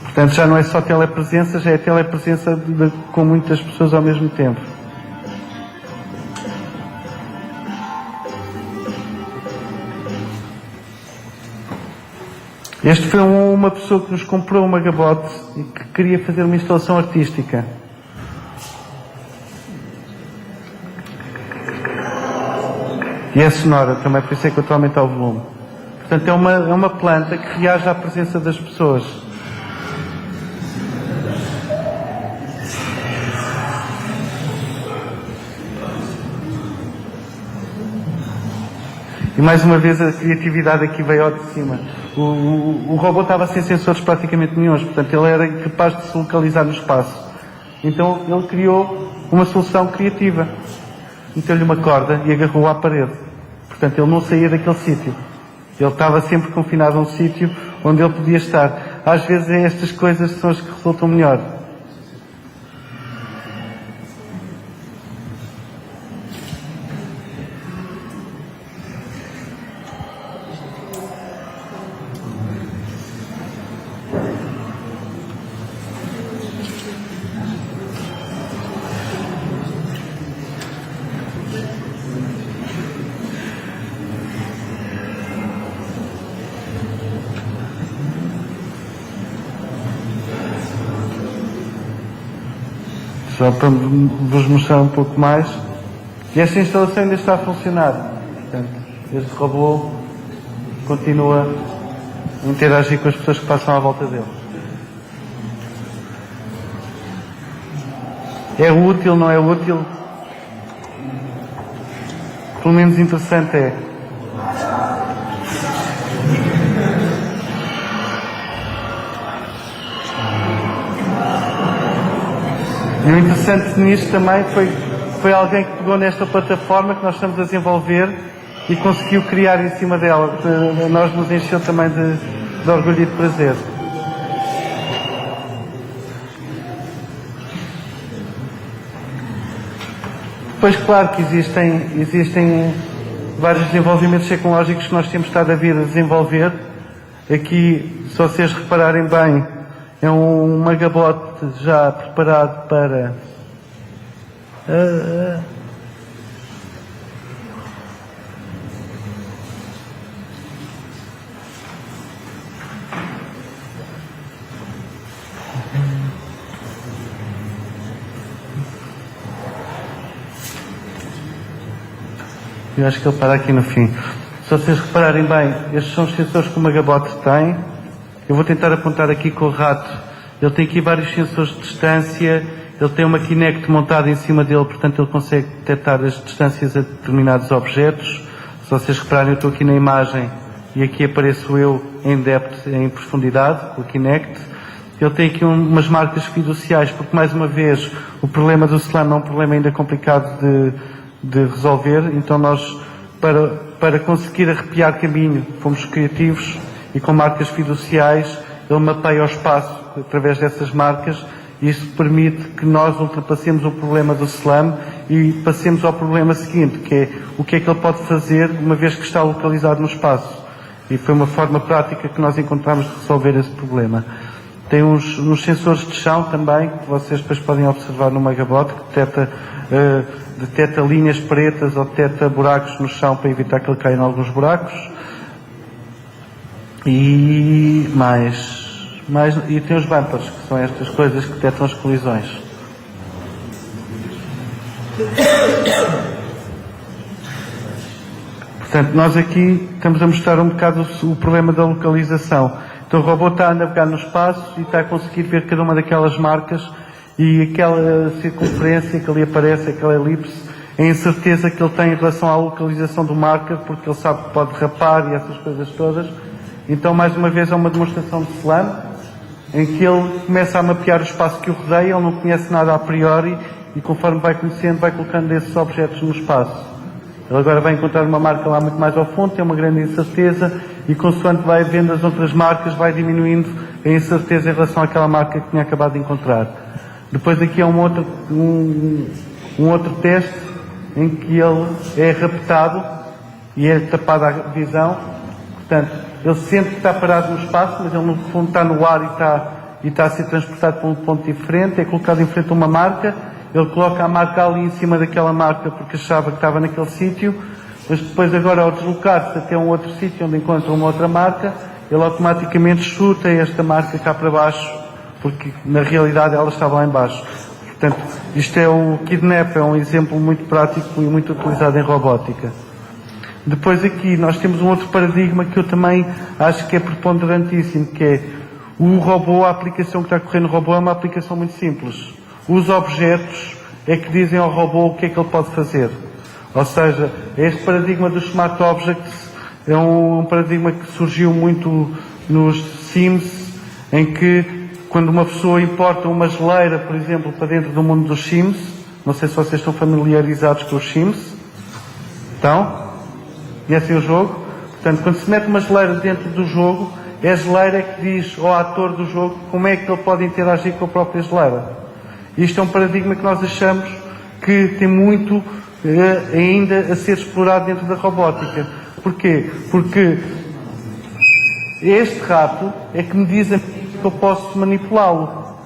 Portanto, já não é só telepresença, já é telepresença com muitas pessoas ao mesmo tempo. Este foi uma pessoa que nos comprou um magabote e que queria fazer uma instalação artística. E é sonora também, por isso é que eu estou a aumentar o volume. Portanto, é uma planta que reage à presença das pessoas. E mais uma vez a criatividade aqui veio ao de cima. O robô estava sem sensores praticamente nenhuns, portanto ele era capaz de se localizar no espaço. Então ele criou uma solução criativa. Meteu-lhe uma corda e agarrou à parede. Portanto ele não saía daquele sítio. Ele estava sempre confinado a um sítio onde ele podia estar. Às vezes é estas coisas que são as que resultam melhor. Só para vos mostrar um pouco mais. E esta instalação ainda está a funcionar. Portanto, este robô continua a interagir com as pessoas que passam à volta dele. É útil, não é útil? Pelo menos interessante é. E o interessante nisto também foi alguém que pegou nesta plataforma que nós estamos a desenvolver e conseguiu criar em cima dela. Nós nos encheu também de orgulho e de prazer. Pois claro que existem vários desenvolvimentos tecnológicos que nós temos estado a vir a desenvolver. Aqui, se vocês repararem bem, é um magabote já preparado para Eu acho que ele para aqui no fim. Se vocês repararem bem, estes são os sensores que o Magabot tem. Eu vou tentar apontar aqui com o rato. Ele tem aqui vários sensores de distância. Ele tem uma Kinect montada em cima dele, portanto ele consegue detectar as distâncias a determinados objetos. Se vocês repararem, eu estou aqui na imagem e aqui apareço eu em depth, em profundidade, com o Kinect. Ele tem aqui umas marcas fiduciais, porque mais uma vez o problema do SLAM é um problema ainda complicado de resolver, então nós, para conseguir arrepiar caminho, fomos criativos e com marcas fiduciais, ele mapeia o espaço através dessas marcas e isso permite que nós ultrapassemos o problema do SLAM e passemos ao problema seguinte, que é o que é que ele pode fazer uma vez que está localizado no espaço. E foi uma forma prática que nós encontramos de resolver esse problema. Tem uns sensores de chão também, que vocês depois podem observar no Magabot, que detecta linhas pretas ou detecta buracos no chão para evitar que ele caia em alguns buracos. E e tem os bumpers, que são estas coisas que detectam as colisões. Portanto, nós aqui estamos a mostrar um bocado o problema da localização. Então o robô está a navegar no espaço e está a conseguir ver cada uma daquelas marcas e aquela circunferência que ali aparece, aquela elipse, é a incerteza que ele tem em relação à localização do marker, porque ele sabe que pode rapar e essas coisas todas. Então, mais uma vez, é uma demonstração de SLAM, em que ele começa a mapear o espaço que o rodeia, ele não conhece nada a priori e conforme vai conhecendo, vai colocando esses objetos no espaço. Ele agora vai encontrar uma marca lá muito mais ao fundo, tem uma grande incerteza e consoante vai vendo as outras marcas, vai diminuindo a incerteza em relação àquela marca que tinha acabado de encontrar. Depois aqui há um outro teste em que ele é raptado e é tapada a visão. Portanto, ele sente que está parado no espaço, mas ele no fundo está no ar e está a ser transportado para um ponto diferente, é colocado em frente a uma marca. Ele coloca a marca ali em cima daquela marca porque achava que estava naquele sítio, mas depois agora ao deslocar-se até um outro sítio onde encontra uma outra marca, ele automaticamente chuta esta marca cá para baixo, porque na realidade ela estava lá em baixo. Portanto, isto é o Kidnap, é um exemplo muito prático e muito utilizado em robótica. Depois aqui nós temos um outro paradigma que eu também acho que é preponderantíssimo, que é o robô, a aplicação que está a correr no robô é uma aplicação muito simples. Os objetos é que dizem ao robô o que é que ele pode fazer. Ou seja, este paradigma dos Smart Objects é um paradigma que surgiu muito nos Sims, em que quando uma pessoa importa uma geleira, por exemplo, para dentro do mundo dos Sims, não sei se vocês estão familiarizados com os Sims, então, conhecem o jogo? Portanto, quando se mete uma geleira dentro do jogo, é a geleira que diz ao ator do jogo como é que ele pode interagir com a própria geleira. Isto é um paradigma que nós achamos que tem muito ainda a ser explorado dentro da robótica. Porquê? Porque este rato é que me diz a mim que eu posso manipulá-lo.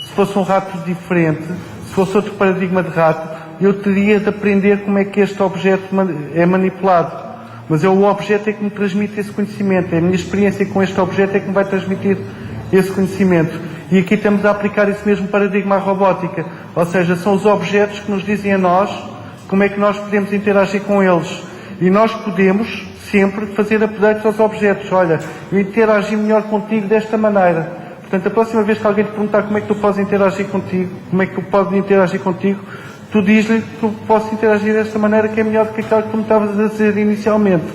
Se fosse um rato diferente, se fosse outro paradigma de rato, eu teria de aprender como é que este objeto é manipulado. Mas o objeto é que me transmite esse conhecimento. É a minha experiência com este objeto é que me vai transmitir esse conhecimento. E aqui estamos a aplicar esse mesmo paradigma à robótica. Ou seja, são os objetos que nos dizem a nós como é que nós podemos interagir com eles. E nós podemos sempre fazer updates aos objetos. Olha, eu interagi melhor contigo desta maneira. Portanto, a próxima vez que alguém te perguntar como é que tu podes interagir contigo, como é que tu podes interagir contigo, tu diz-lhe que eu posso interagir desta maneira que é melhor do que aquela que tu me estavas a dizer inicialmente.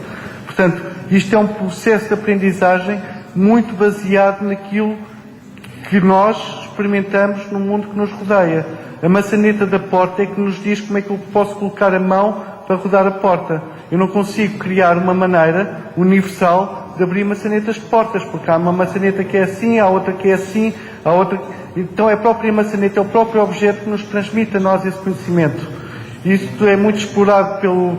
Portanto, isto é um processo de aprendizagem muito baseado naquilo que nós experimentamos no mundo que nos rodeia. A maçaneta da porta é que nos diz como é que eu posso colocar a mão para rodar a porta. Eu não consigo criar uma maneira universal de abrir maçanetas de portas, porque há uma maçaneta que é assim, há outra que é assim, há outra... Então é a própria maçaneta, é o próprio objeto que nos transmite a nós esse conhecimento. Isto é muito explorado pelo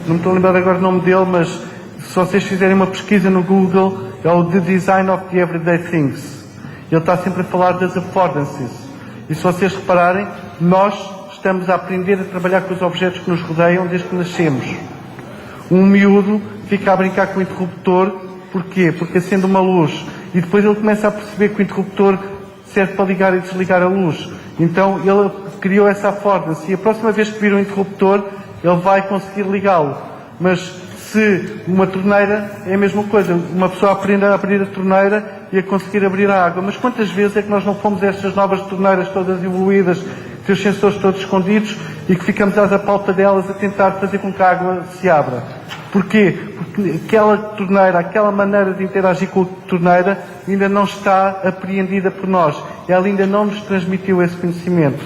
não me estou a lembrar agora o nome dele, mas se vocês fizerem uma pesquisa no Google, é o The Design of the Everyday Things. Ele está sempre a falar das affordances. E se vocês repararem, nós estamos a aprender a trabalhar com os objetos que nos rodeiam desde que nascemos. Um miúdo fica a brincar com o interruptor. Porquê? Porque acende uma luz. E depois ele começa a perceber que o interruptor serve para ligar e desligar a luz. Então ele criou essa affordance e a próxima vez que vir um interruptor, ele vai conseguir ligá-lo. Mas se uma torneira é a mesma coisa, uma pessoa aprende a abrir a torneira e a conseguir abrir a água. Mas quantas vezes é que nós não fomos a estas novas torneiras todas evoluídas, que têm os sensores todos escondidos e que ficamos às apalpa delas a tentar fazer com que a água se abra? Porquê? Porque aquela torneira, aquela maneira de interagir com a torneira ainda não está apreendida por nós. Ela ainda não nos transmitiu esse conhecimento.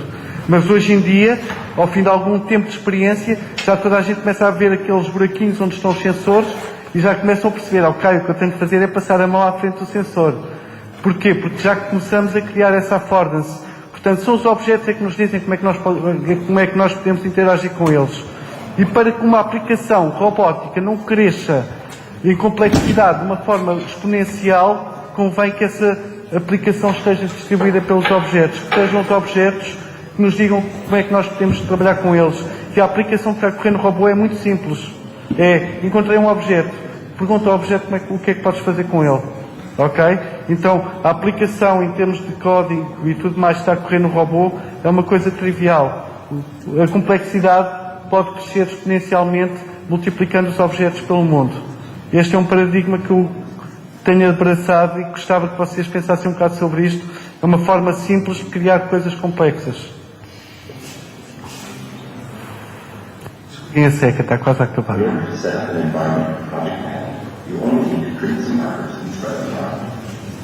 Mas hoje em dia, ao fim de algum tempo de experiência, já toda a gente começa a ver aqueles buraquinhos onde estão os sensores e já começam a perceber, ok, o que eu tenho que fazer é passar a mão à frente do sensor. Porquê? Porque já começamos a criar essa affordance. Portanto, são os objetos que nos dizem como é que nós podemos interagir com eles. E para que uma aplicação robótica não cresça em complexidade de uma forma exponencial, convém que essa aplicação esteja distribuída pelos objetos, que sejam os objetos que nos digam como é que nós podemos trabalhar com eles. E a aplicação que está a correr no robô é muito simples. Encontrei um objeto, pergunta ao objeto o que é que podes fazer com ele. Ok? Então, a aplicação em termos de código e tudo mais que está a correr no robô é uma coisa trivial. A complexidade pode crescer exponencialmente multiplicando os objetos pelo mundo. Este é um paradigma que eu tenho abraçado e gostava que vocês pensassem um bocado sobre isto. É uma forma simples de criar coisas complexas. A seca está quase a acabar.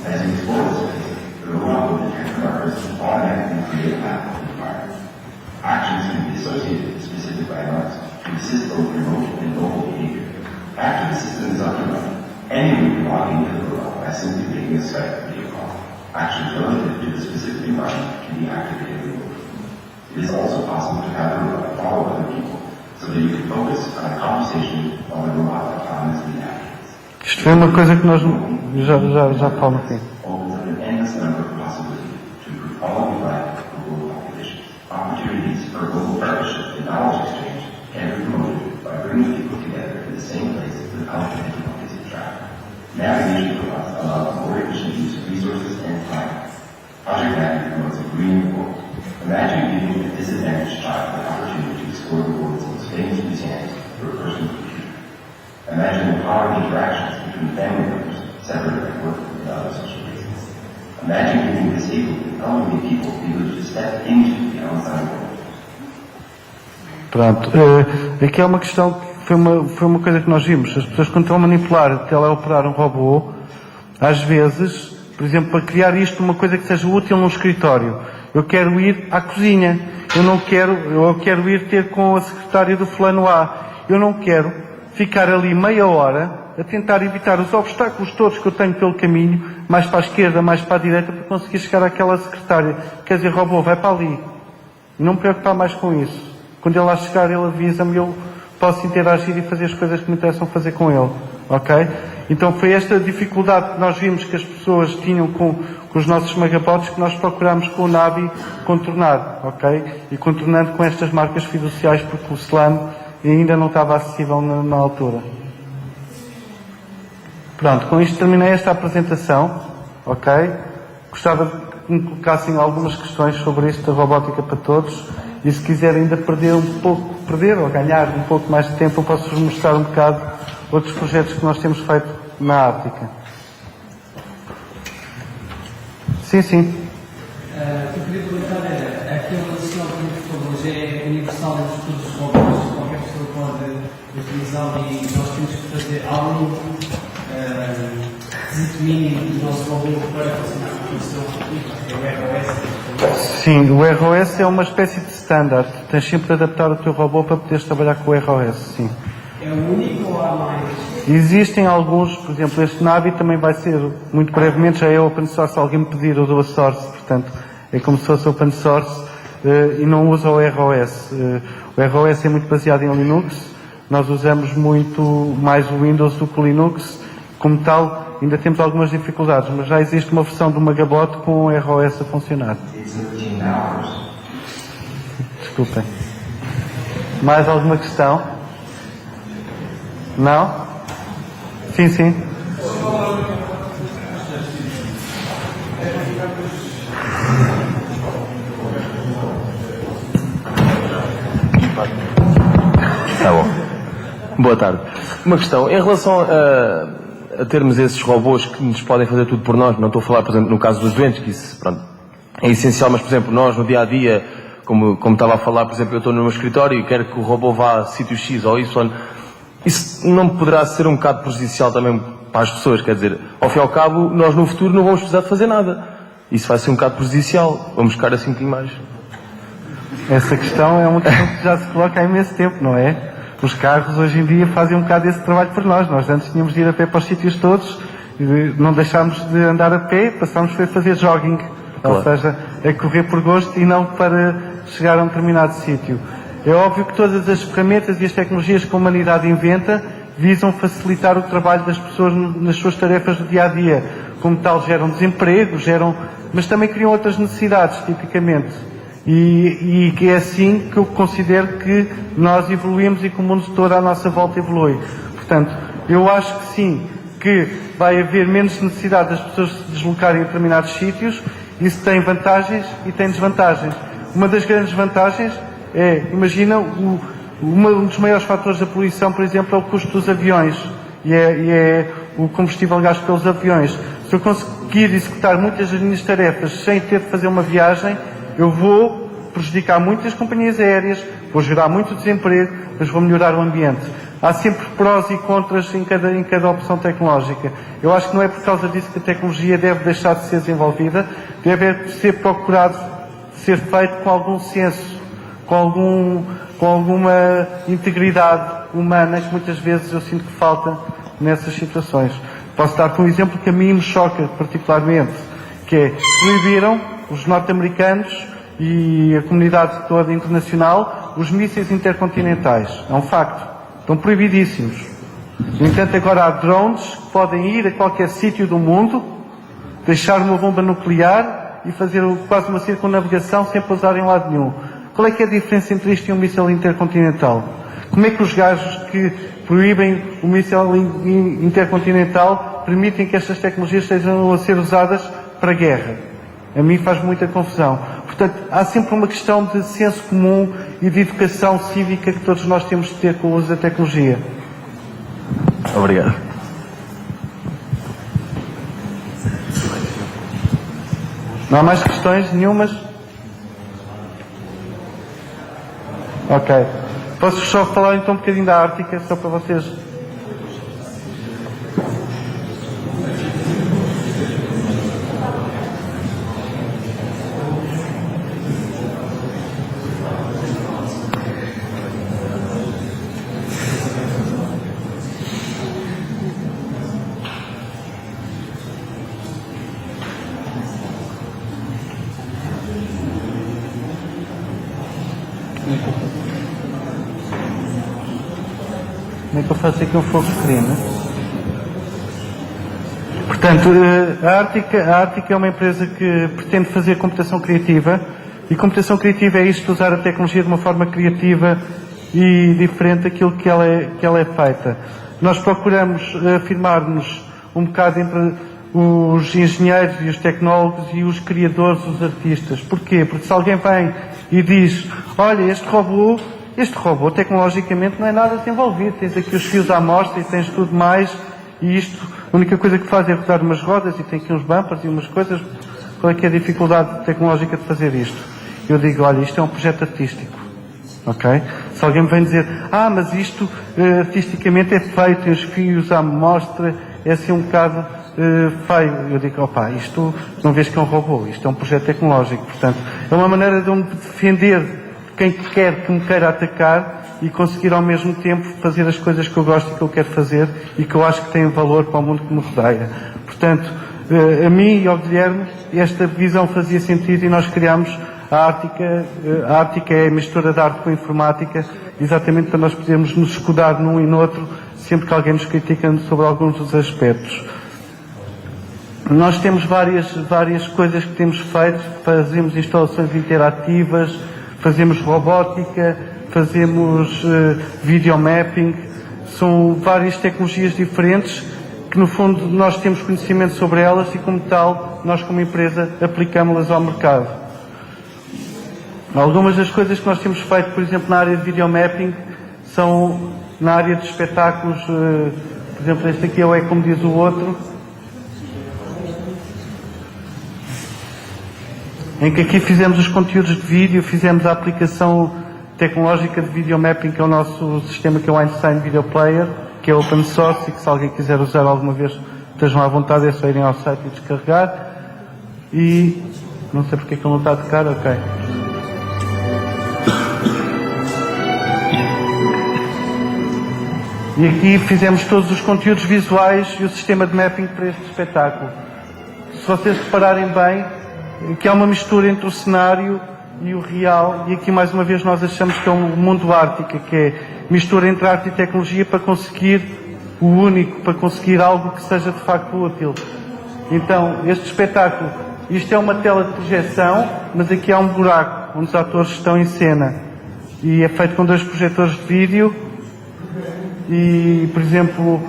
As you explore the space, the robot will detect markers and automatically create a map of the environment. Actions can be associated with specific landmarks to assist both remote and local behavior. After the system is up and running, anyone can log into the robot by simply making a Skype video call. Actions relative to the specific environment can be activated remotely. It is also possible to have the robot follow other people so that you can focus on a conversation while the robot autonomously navigates. Isto foi uma coisa que nós já falamos aqui. Opens up an endless number of possibilities to improve quality of life for global populations. Opportunities for global partnership and knowledge exchange can be promoted by bringing people together in the same place without the difficulties of travel. Navigation robots allow more efficient use of resources and time. Project Navi promotes a green world. Imagine giving a disadvantaged child the opportunity to explore the world's most famous museums through a personal computer. Imagine empowering interactions between family members, separated by work and other social reasons. Imagine giving disabled and elderly people the ability to step into the outside world. Pronto. Aqui é uma questão que foi uma coisa que nós vimos. As pessoas quando estão a manipular, teleoperar um robô, às vezes, por exemplo, para criar isto uma coisa que seja útil num escritório. Eu quero ir à cozinha. Eu quero ir ter com a secretária do fulano A. Eu não quero ficar ali meia hora a tentar evitar os obstáculos todos que eu tenho pelo caminho, mais para a esquerda, mais para a direita, para conseguir chegar àquela secretária. Quer dizer, robô, vai para ali. E não me preocupar mais com isso. Quando ele lá chegar, ele avisa-me e eu posso interagir e fazer as coisas que me interessam fazer com ele. Ok? Então foi esta dificuldade que nós vimos que as pessoas tinham com os nossos megabots que nós procurámos com o Navi contornar. Ok? E contornando com estas marcas fiduciais, porque o SLAM ainda não estava acessível na altura. Pronto, com isto terminei esta apresentação, ok? Gostava que me colocassem algumas questões sobre isto da robótica para todos e se quiserem ainda perder ou ganhar um pouco mais de tempo, eu posso-vos mostrar um bocado outros projetos que nós temos feito na África. Sim. Eu queria perguntar, aquela questão que me falou já é universal nos estudos de robôs, qualquer pessoa pode utilizá-lo e nós temos que fazer algum requisito mínimo do nosso robô para funcionar com o ROS? Sim, o ROS é uma espécie de standard. Tens sempre de adaptar o teu robô para poderes trabalhar com o ROS, sim. É o único ou há mais? Existem alguns, por exemplo, este Navi também vai ser, muito brevemente, já é open source, se alguém me pedir o dual source, portanto, é como se fosse open source e não usa o ROS. O ROS é muito baseado em Linux, nós usamos muito mais o Windows do que o Linux, como tal, ainda temos algumas dificuldades, mas já existe uma versão do Megabot com o ROS a funcionar. Desculpem. Mais alguma questão? Não? Sim. Boa tarde. Uma questão. Em relação a termos esses robôs que nos podem fazer tudo por nós, não estou a falar, por exemplo, no caso dos doentes, que isso, pronto, é essencial, mas, por exemplo, nós, no dia-a-dia, como estava a falar, por exemplo, eu estou no meu escritório e quero que o robô vá a sítio X ou Y, isso não poderá ser um bocado prejudicial também para as pessoas, quer dizer, ao fim e ao cabo, nós no futuro não vamos precisar de fazer nada. Isso vai ser um bocado prejudicial. Vamos ficar assim um bocadinho mais. Essa questão é uma questão que já se coloca há imenso tempo, não é? Os carros hoje em dia fazem um bocado esse trabalho por nós. Nós antes tínhamos de ir a pé para os sítios todos, não deixámos de andar a pé, passámos a fazer jogging. Claro. Ou seja, a correr por gosto e não para chegar a um determinado sítio. É óbvio que todas as ferramentas e as tecnologias que a humanidade inventa visam facilitar o trabalho das pessoas nas suas tarefas do dia-a-dia. Como tal, geram desemprego, mas também criam outras necessidades, tipicamente. E que é assim que eu considero que nós evoluímos e que o mundo todo à nossa volta evolui. Portanto, eu acho que sim, que vai haver menos necessidade das pessoas se deslocarem a determinados sítios. Isso tem vantagens e tem desvantagens. Uma das grandes vantagens é, imagina, um dos maiores fatores da poluição, por exemplo, é o custo dos aviões e é o combustível gasto pelos aviões. Se eu conseguir executar muitas das minhas tarefas sem ter de fazer uma viagem, eu vou prejudicar muitas companhias aéreas, vou gerar muito desemprego, mas vou melhorar o ambiente. Há sempre prós e contras em cada opção tecnológica. Eu acho que não é por causa disso que a tecnologia deve deixar de ser desenvolvida, deve ser procurado ser feito com algum senso, com alguma integridade humana que muitas vezes eu sinto que falta nessas situações. Posso dar um exemplo que a mim me choca particularmente, que é, proibiram os norte-americanos e a comunidade toda internacional os mísseis intercontinentais. É um facto. Estão proibidíssimos. No entanto, agora há drones que podem ir a qualquer sítio do mundo, deixar uma bomba nuclear e fazer quase uma circunnavigação sem pousar em lado nenhum. Qual é que é a diferença entre isto e um míssil intercontinental? Como é que os gajos que proíbem o míssil intercontinental permitem que estas tecnologias sejam a ser usadas para guerra? A mim faz muita confusão. Portanto, há sempre uma questão de senso comum e de educação cívica que todos nós temos de ter com o uso da tecnologia. Obrigado. Não há mais questões nenhumas? Ok. Posso só falar então um bocadinho da Ártica, só para vocês... Como é que eu faço aqui um fogo screen, né? Portanto, a Ártica é uma empresa que pretende fazer computação criativa, e computação criativa é isto, usar a tecnologia de uma forma criativa e diferente daquilo que ela é feita. Nós procuramos afirmar-nos um bocado entre os engenheiros e os tecnólogos e os criadores, os artistas. Porquê? Porque se alguém vem e diz, olha, este robô tecnologicamente não é nada desenvolvido, tens aqui os fios à amostra e tens tudo mais, e isto, a única coisa que faz é rodar umas rodas e tem aqui uns bumpers e umas coisas, qual é que é a dificuldade tecnológica de fazer isto? Eu digo, olha, isto é um projeto artístico, ok? Se alguém me vem dizer, mas isto artisticamente é feito, tem os fios à amostra, é assim um bocado feio, eu digo, isto não vês que é um robô, isto é um projeto tecnológico, portanto, é uma maneira de eu me defender quem quer que me queira atacar e conseguir ao mesmo tempo fazer as coisas que eu gosto e que eu quero fazer e que eu acho que têm valor para o mundo que me rodeia. Portanto, a mim e ao Guilherme, esta visão fazia sentido e nós criámos a Ártica. A Ártica é a mistura de arte com a informática, exatamente para nós podermos nos escudar num e no outro sempre que alguém nos critica sobre alguns dos aspectos. Nós temos várias coisas que temos feito, fazemos instalações interativas, fazemos robótica, fazemos videomapping, são várias tecnologias diferentes que no fundo nós temos conhecimento sobre elas e como tal nós como empresa aplicamos-las ao mercado. Algumas das coisas que nós temos feito, por exemplo, na área de videomapping são na área de espetáculos, por exemplo, este aqui é o É Como Diz o Outro, em que aqui fizemos os conteúdos de vídeo, fizemos a aplicação tecnológica de videomapping, que é o nosso sistema, que é o Einstein Video Player, que é open source e que, se alguém quiser usar alguma vez, estejam à vontade, é só irem ao site e descarregar. E não sei porque é que ele não está a tocar, ok. E aqui fizemos todos os conteúdos visuais e o sistema de mapping para este espetáculo. Se vocês repararem bem, aqui há uma mistura entre o cenário e o real, e aqui mais uma vez nós achamos que é um mundo Ártica, que é mistura entre arte e tecnologia para conseguir o único, para conseguir algo que seja de facto útil. Então, este espetáculo, isto é uma tela de projeção, mas aqui há um buraco onde os atores estão em cena, e é feito com 2 projetores de vídeo. E, por exemplo,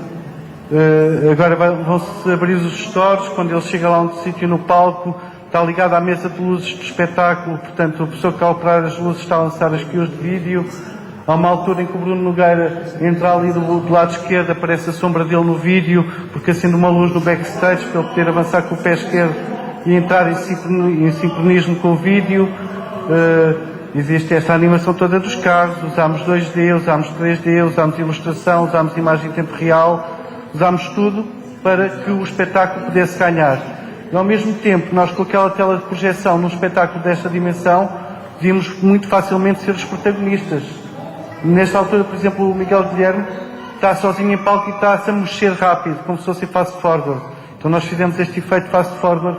agora vão-se abrir os stores, quando ele chega lá a um sítio no palco, está ligado à mesa de luzes do espetáculo, portanto a pessoa que está a operar as luzes está a lançar as cues de vídeo. Há uma altura em que o Bruno Nogueira entra ali do lado esquerdo, aparece a sombra dele no vídeo, porque acende uma luz no backstage para ele poder avançar com o pé esquerdo e entrar em sincronismo com o vídeo. Existe esta animação toda dos carros, usámos 2D, usámos 3D, usámos ilustração, usámos imagem em tempo real, usámos tudo para que o espetáculo pudesse ganhar. E ao mesmo tempo, nós com aquela tela de projeção num espetáculo desta dimensão, podíamos muito facilmente ser os protagonistas. Nesta altura, por exemplo, o Miguel Guilherme está sozinho em palco e está-se a mexer rápido, como se fosse fast forward. Então nós fizemos este efeito fast forward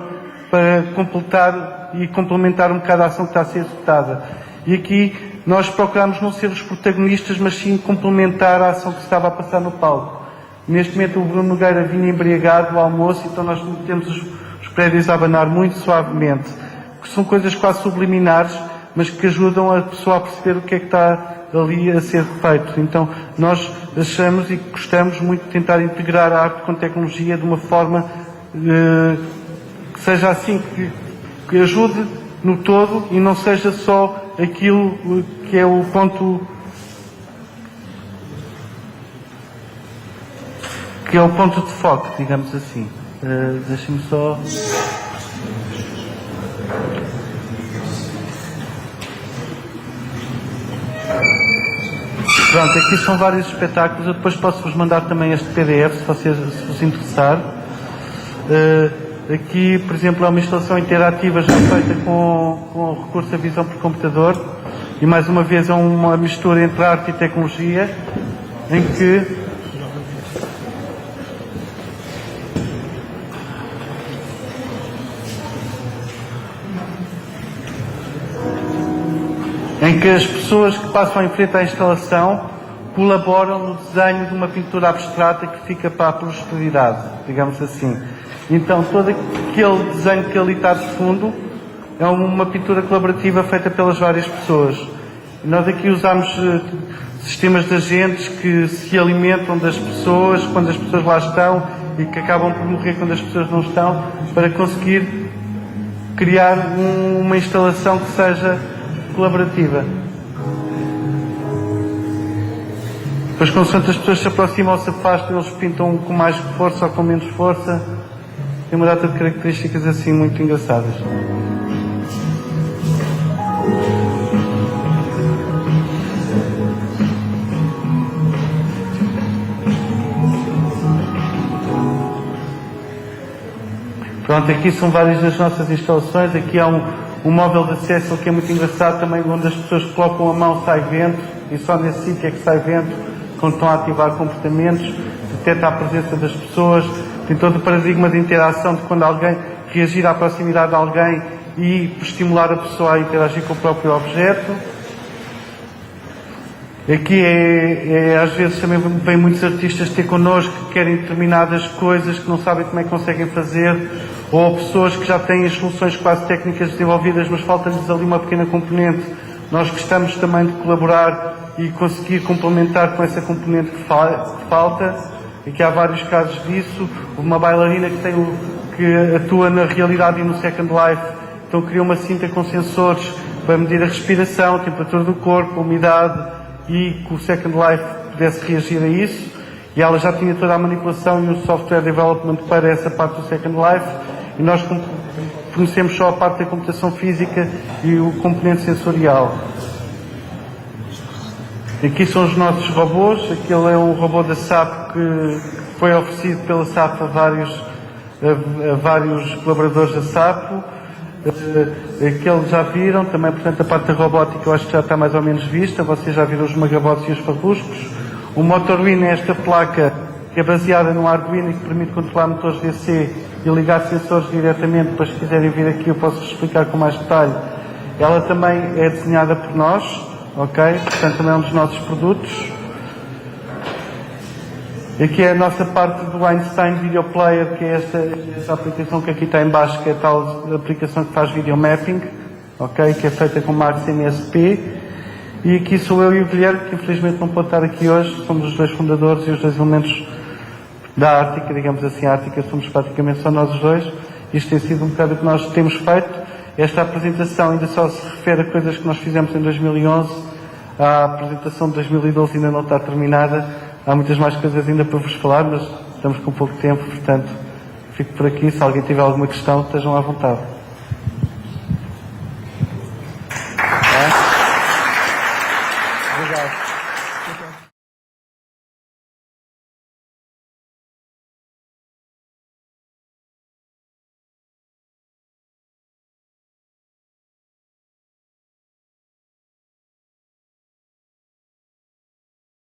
para completar e complementar um bocado a ação que está a ser executada. E aqui nós procuramos não ser os protagonistas, mas sim complementar a ação que se estava a passar no palco. Neste momento o Bruno Nogueira vinha embriagado ao almoço, então nós temos os prédios a abanar muito suavemente, que são coisas quase subliminares, mas que ajudam a pessoa a perceber o que é que está ali a ser feito. Então nós achamos e gostamos muito de tentar integrar a arte com tecnologia de uma forma que seja assim, que ajude no todo e não seja só aquilo que é o ponto de foco, digamos assim. Deixem-me só... Pronto, aqui são vários espetáculos, eu depois posso-vos mandar também este PDF, se vos interessar. Aqui, por exemplo, é uma instalação interativa já feita com recurso à visão por computador, e mais uma vez é uma mistura entre arte e tecnologia, em que as pessoas que passam em frente à instalação colaboram no desenho de uma pintura abstrata que fica para a posteridade, digamos assim. Então, todo aquele desenho que ali está de fundo é uma pintura colaborativa feita pelas várias pessoas. E nós aqui usamos sistemas de agentes que se alimentam das pessoas quando as pessoas lá estão e que acabam por morrer quando as pessoas não estão, para conseguir criar uma instalação que seja colaborativa. Depois, consoante as pessoas se aproximam ou se afastam, eles pintam com mais força ou com menos força. Tem uma data de características assim muito engraçadas. Pronto, aqui são várias das nossas instalações. Aqui há um móvel de acesso que é muito engraçado também, onde as pessoas colocam a mão, sai vento, e só nesse sítio é que sai vento, quando estão a ativar comportamentos, detecta a presença das pessoas. Tem todo o paradigma de interação, de quando alguém reagir à proximidade de alguém e estimular a pessoa a interagir com o próprio objeto. Aqui às vezes também vêm muitos artistas ter connosco que querem determinadas coisas que não sabem como é que conseguem fazer, ou pessoas que já têm as soluções quase técnicas desenvolvidas, mas falta-lhes ali uma pequena componente. Nós gostamos também de colaborar e conseguir complementar com essa componente que falta. Aqui há vários casos disso. Uma bailarina que atua na realidade e no Second Life, então criou uma cinta com sensores para medir a respiração, a temperatura do corpo, a umidade, e com o Second Life pudesse reagir a isso, e ela já tinha toda a manipulação e o software development para essa parte do Second Life, e nós conhecemos só a parte da computação física e o componente sensorial. Aqui são os nossos robôs. Aquele é um robô da SAP que foi oferecido pela SAP a vários colaboradores da SAP. Aquele já viram, também, portanto, a parte da robótica eu acho que já está mais ou menos vista. Vocês já viram os magabots e os farruscos. O Motorwin é esta placa que é baseada no Arduino e que permite controlar motores DC e ligar sensores diretamente. Depois, se quiserem vir aqui, eu posso explicar com mais detalhe. Ela também é desenhada por nós, ok? Portanto, também é um dos nossos produtos. Aqui é a nossa parte do Einstein Video Player, que é esta aplicação que aqui está em baixo, que é a tal aplicação que faz video mapping, ok? Que é feita com Max MSP. E aqui sou eu e o Guilherme, que infelizmente não pode estar aqui hoje. Somos os dois fundadores e os dois elementos da Ártica, digamos assim. A Ártica somos praticamente só nós os dois. Isto tem sido um bocado o que nós temos feito. Esta apresentação ainda só se refere a coisas que nós fizemos em 2011. A apresentação de 2012 ainda não está terminada. Há muitas mais coisas ainda para vos falar, mas estamos com pouco tempo, portanto, fico por aqui. Se alguém tiver alguma questão, estejam à vontade.